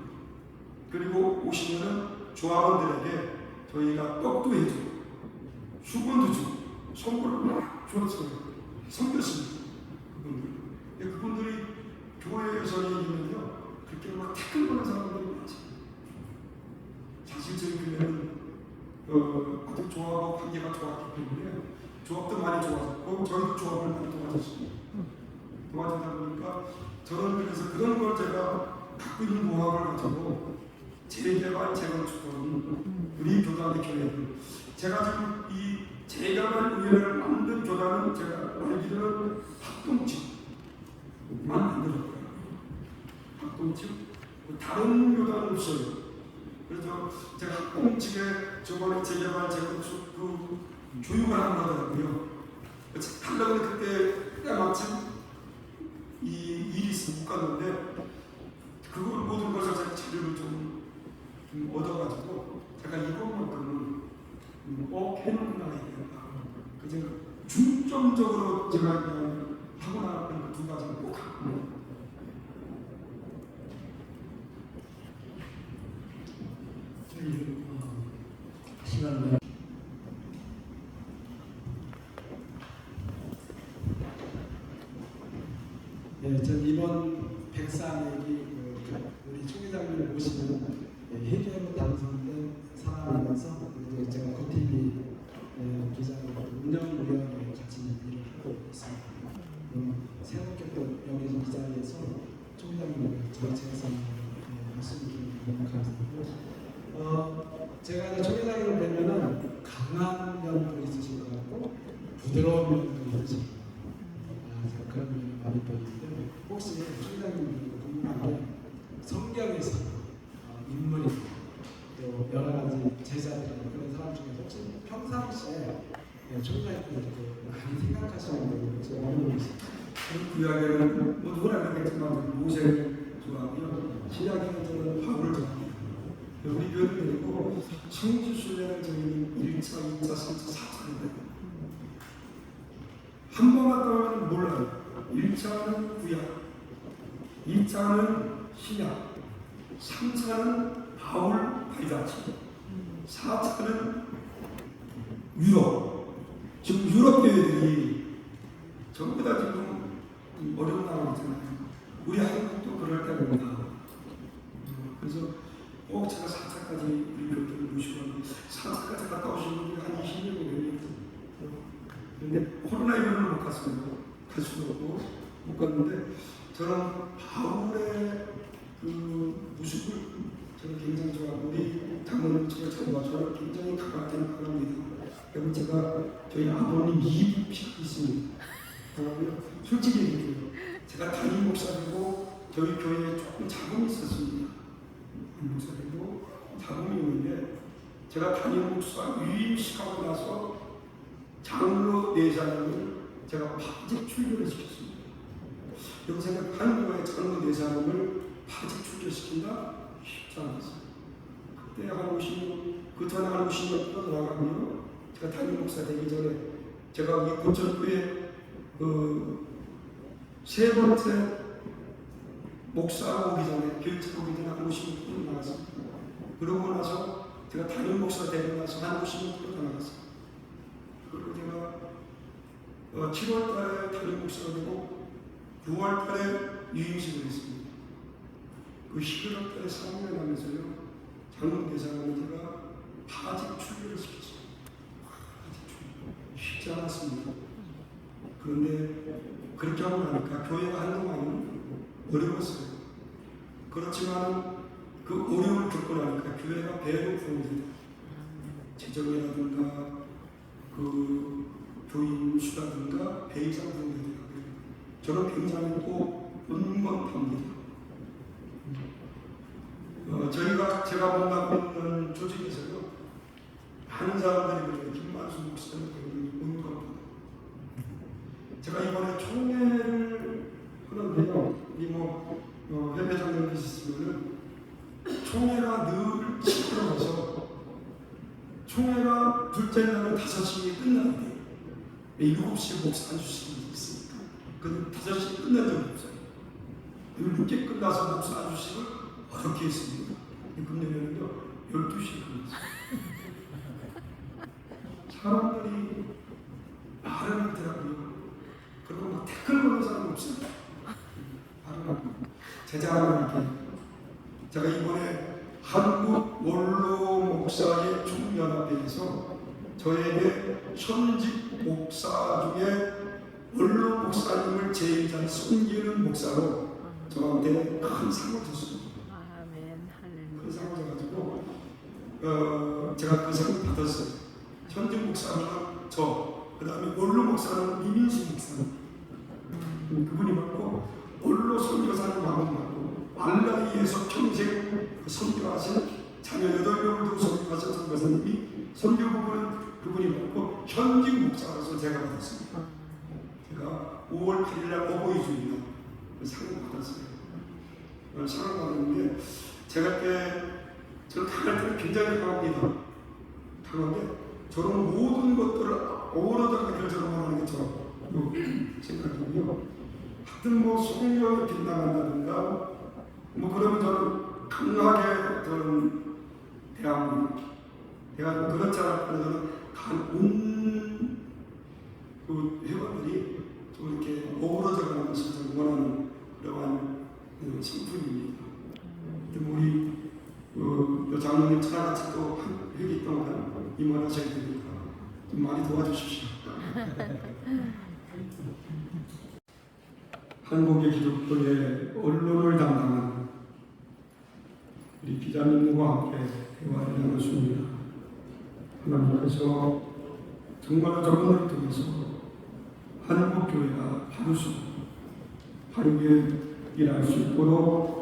그리고 오시면은 조합원들에게 저희가 떡도 해줘, 수건도 줘, 선물을 막 줬어요. 섬겼습니다. 그분들이 교회에서 얘기하면요 그렇게 막 태클거리는 사람들이 많지. 사실 저희 교회는 아주 조합하고 관계가 좋았기 때문에 조합도 많이 좋아졌고 저희도 조합을 많이 도와줬습니다. 도와주다 보니까 저는 그래서 그런 걸 제가 갖고 있는 노하우를 가지고 재개발 재건축은 우리 교단의 교회들 제가 지금 이 재개발 의회를 만든 교단은 제가 알기로는 합동집만 만들었고요. 합동집 다른 교단은 없어요. 그래서 제가 합동집에 저번에 재개발 재건축 그 교육을 한 거더라고요. 달라고 그때 마침 이 일이 있어 못 갔는데 그걸 모든 것을 제가 자료를 좀 얻어가지고 제가 이것만큼은 해놓고 나가야겠다. 그래서 중점적으로 제가 그냥 하고 나가는 두 가지를 꼭 하고 시간을 네, 전 이번 백사내기 우리 총회장님을 모시는 회계부 당선된 사람이라서 제가 고TV 기자로 운영위원회 같이 일을 하고 있습니다. 새롭게 또 여기 이 자리에서 총회장님을 정치해서 말씀드리는 너무 감사하고 제가 이제 총회장님을 뵈면은 강한 면도 있으신 것 같고 부드러운 면도 있으신 것 같고 그런 면이 많이 보이는데 혹시 총장님 궁금한 게 성경에서 인물이 또 여러 가지 제자들 그런 사람 중에 혹시 평상시에 총장님 이렇게 많이 생각하시는 분이 제가 어느 있어요. 구약에는 뭐 누구나 그렇겠지만 모세를 좋아하고요. 신약에는 저는 바울을 좋아합니다. 우리 교회를 데리고 성지순례를 저희는 1차, 2차, 3차, 4차인데 한 번 갔다 오면 몰라요. 1차는 구약, 2차는 신약, 3차는 바울 발자취, 4차는 유럽. 지금 유럽 교회들이 전부 다 지금 어려운 상황이 있잖아요. 우리 한국도 그럴 때입니다. 그래서 꼭 제가 4차까지 우리 교회들을 모시고 4차까지 갔다 오신 분들이 한 20명 되거든요. 그런데 코로나19는 못 갔습니다. 갈 수도 없고 못 갔는데 저는 바울의 그 모습을 저는 굉장히 좋아하고 우리 장로님 제가 잘 봐서 굉장히 강합니다. 그리고 제가 저희 아버님 이부 피가 있습니다. 솔직히 얘기해요. 제가 담임 목사이고 저희 교회에 조금 자금이 있었습니다. 목사이고 자금이 있는데 제가 담임 목사 위임식하고 나서 장로 내사님을 제가 파직 출교를 시켰습니다. 여기 생각하는 거에 장로 내사님을 파직 출교시킨다? 쉽지 않았어요. 그때 한 50년, 그 전에 한 50년 동안 나가고요. 제가 담임 목사 되기 전에 제가 이 고천교회 세 번째 목사가 오기 전에 교육차 오기 전에 한 50년 동안 나갔습니다. 그러고 나서 제가 담임 목사 되고 나서 한 50년 동안 나갔어요. 7월 달에 다른 목사가 되고 6월 달에 유임식을 했습니다. 그 11월 달에 사무에 가면서요, 장로 대사관에 제가 파직 출교를 시켰어요. 파직 출교. 쉽지 않았습니다. 그런데 그렇게 하고 나니까 교회가 한동안은 어려웠어요. 그렇지만 그 어려움을 겪고 나니까 교회가 배로 부흥됩니다. 재정이라든가 그 교인 수라든가 배 이상 부흥되더라고요. 저는 굉장히 또 은건합니다. 제가 본다고 있는 조직에서요, 많은 사람들이 그래요. 김만수 목사님 은건합니다. 제가 이번에 총회를 하는데요, 회장님 계셨으면은 총회가 늘 시끄러워서 총회가 둘째 날은 5시에 끝나는데 7시에 목사 앉으시는 분이 있으니까 근데 5시에 끝난 적이 없어요. 늘 늦게 끝나서 목사 앉으시면 어렵게 했습니다. 금년에는요 12시에 끝났어요. 사람들이 말을 하더라고요. 그리고 막 댓글 거는 사람 없어요. 말을 하고 제자하는 이렇게 제가 이번에 한국 원로 목사의 총연합회에서 저에게 현직 목사 중에 원로 목사님을 제일 잘 섬기는 목사로 저한테 큰 상을 줬습니다. 큰 상을 줘가지고 제가 그 상을 받았어요. 현직 목사는 그 다음에 원로 목사는 이민수 목사님 그분이 받고 원로 선교사님 받고 말라이에서 평생 선교하신 자녀 8명을 두고 선교하신 선교사님이 선교 부분은 그분이 받고 현직 목사로서 제가 받았습니다. 제가 5월 8일날 어버이 주일날 상을 받았어요. 상을 받았는데 제가 저는 강할 때는 굉장히 강합니다. 강한데 저런 모든 것들을 어우러들하기를 저는 원하는 게 생각이고요. 하여튼 소명이 빗나간다든가 그러면 저는 강하게 저는 대합니다. 제가 그렇지 않고 저는 온 회원들이 좀 이렇게 어우러져 가는 것을 저는 원하는 그러한 신분입니다. 우리 장로님 저같이 또 한 회기 동안 임원하셔야 되니까 좀 많이 도와주십시오. 한국의 기독교의 언론을 담당한 우리 기자님과 함께 대화를 나눴습니다. 하나님께서 정말로 저분을 통해서 한국교회가 바르게 일할 수 있도록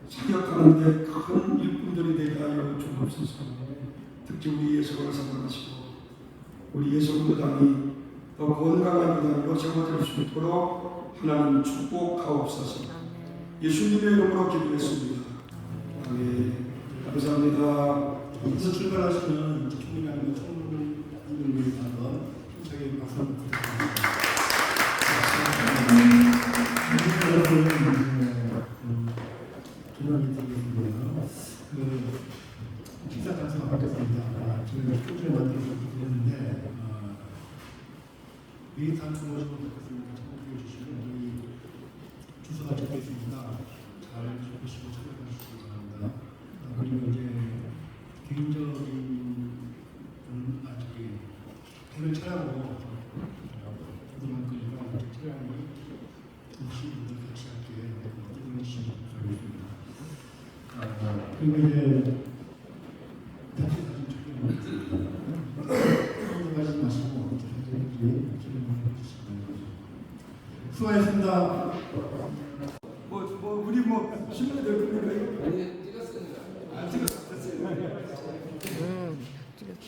사역하는 데 큰 일꾼들이 되게 하여 주옵소서. 특히 우리 예수를 사랑하시고 우리 예수 무당이 더 건강한 무당으로 세워질 수 있도록 하나님 축복하옵소서. 예수님의 이름으로 기도했습니다. 아멘. 감사합니다. 여기서 출발하시면 총리하고 총리를 한번 힘차게 박수 한번 부탁드립니다. 기념이 드리겠습니다. 식사 장소가 바뀌었습니다. 저희가 표지를 만들어서 드렸는데 미리탄 주무시고 바뀌었습니다. 참고해 주시면 여기 주소가 적혀 있습니다. 잘 적으시고 찾아가시기 바랍니다. 그리고 이제 개인적인 배를 차라고 고등학교가 차량이 혹시 같이 할게 어떤 시간이 있습니다. 그리고 이제 다시 촬영하지 마시고 수고하셨습니다. 우리 신문에 될 겁니까? 아니 찍었습니다. 찍었어요. 찍었지.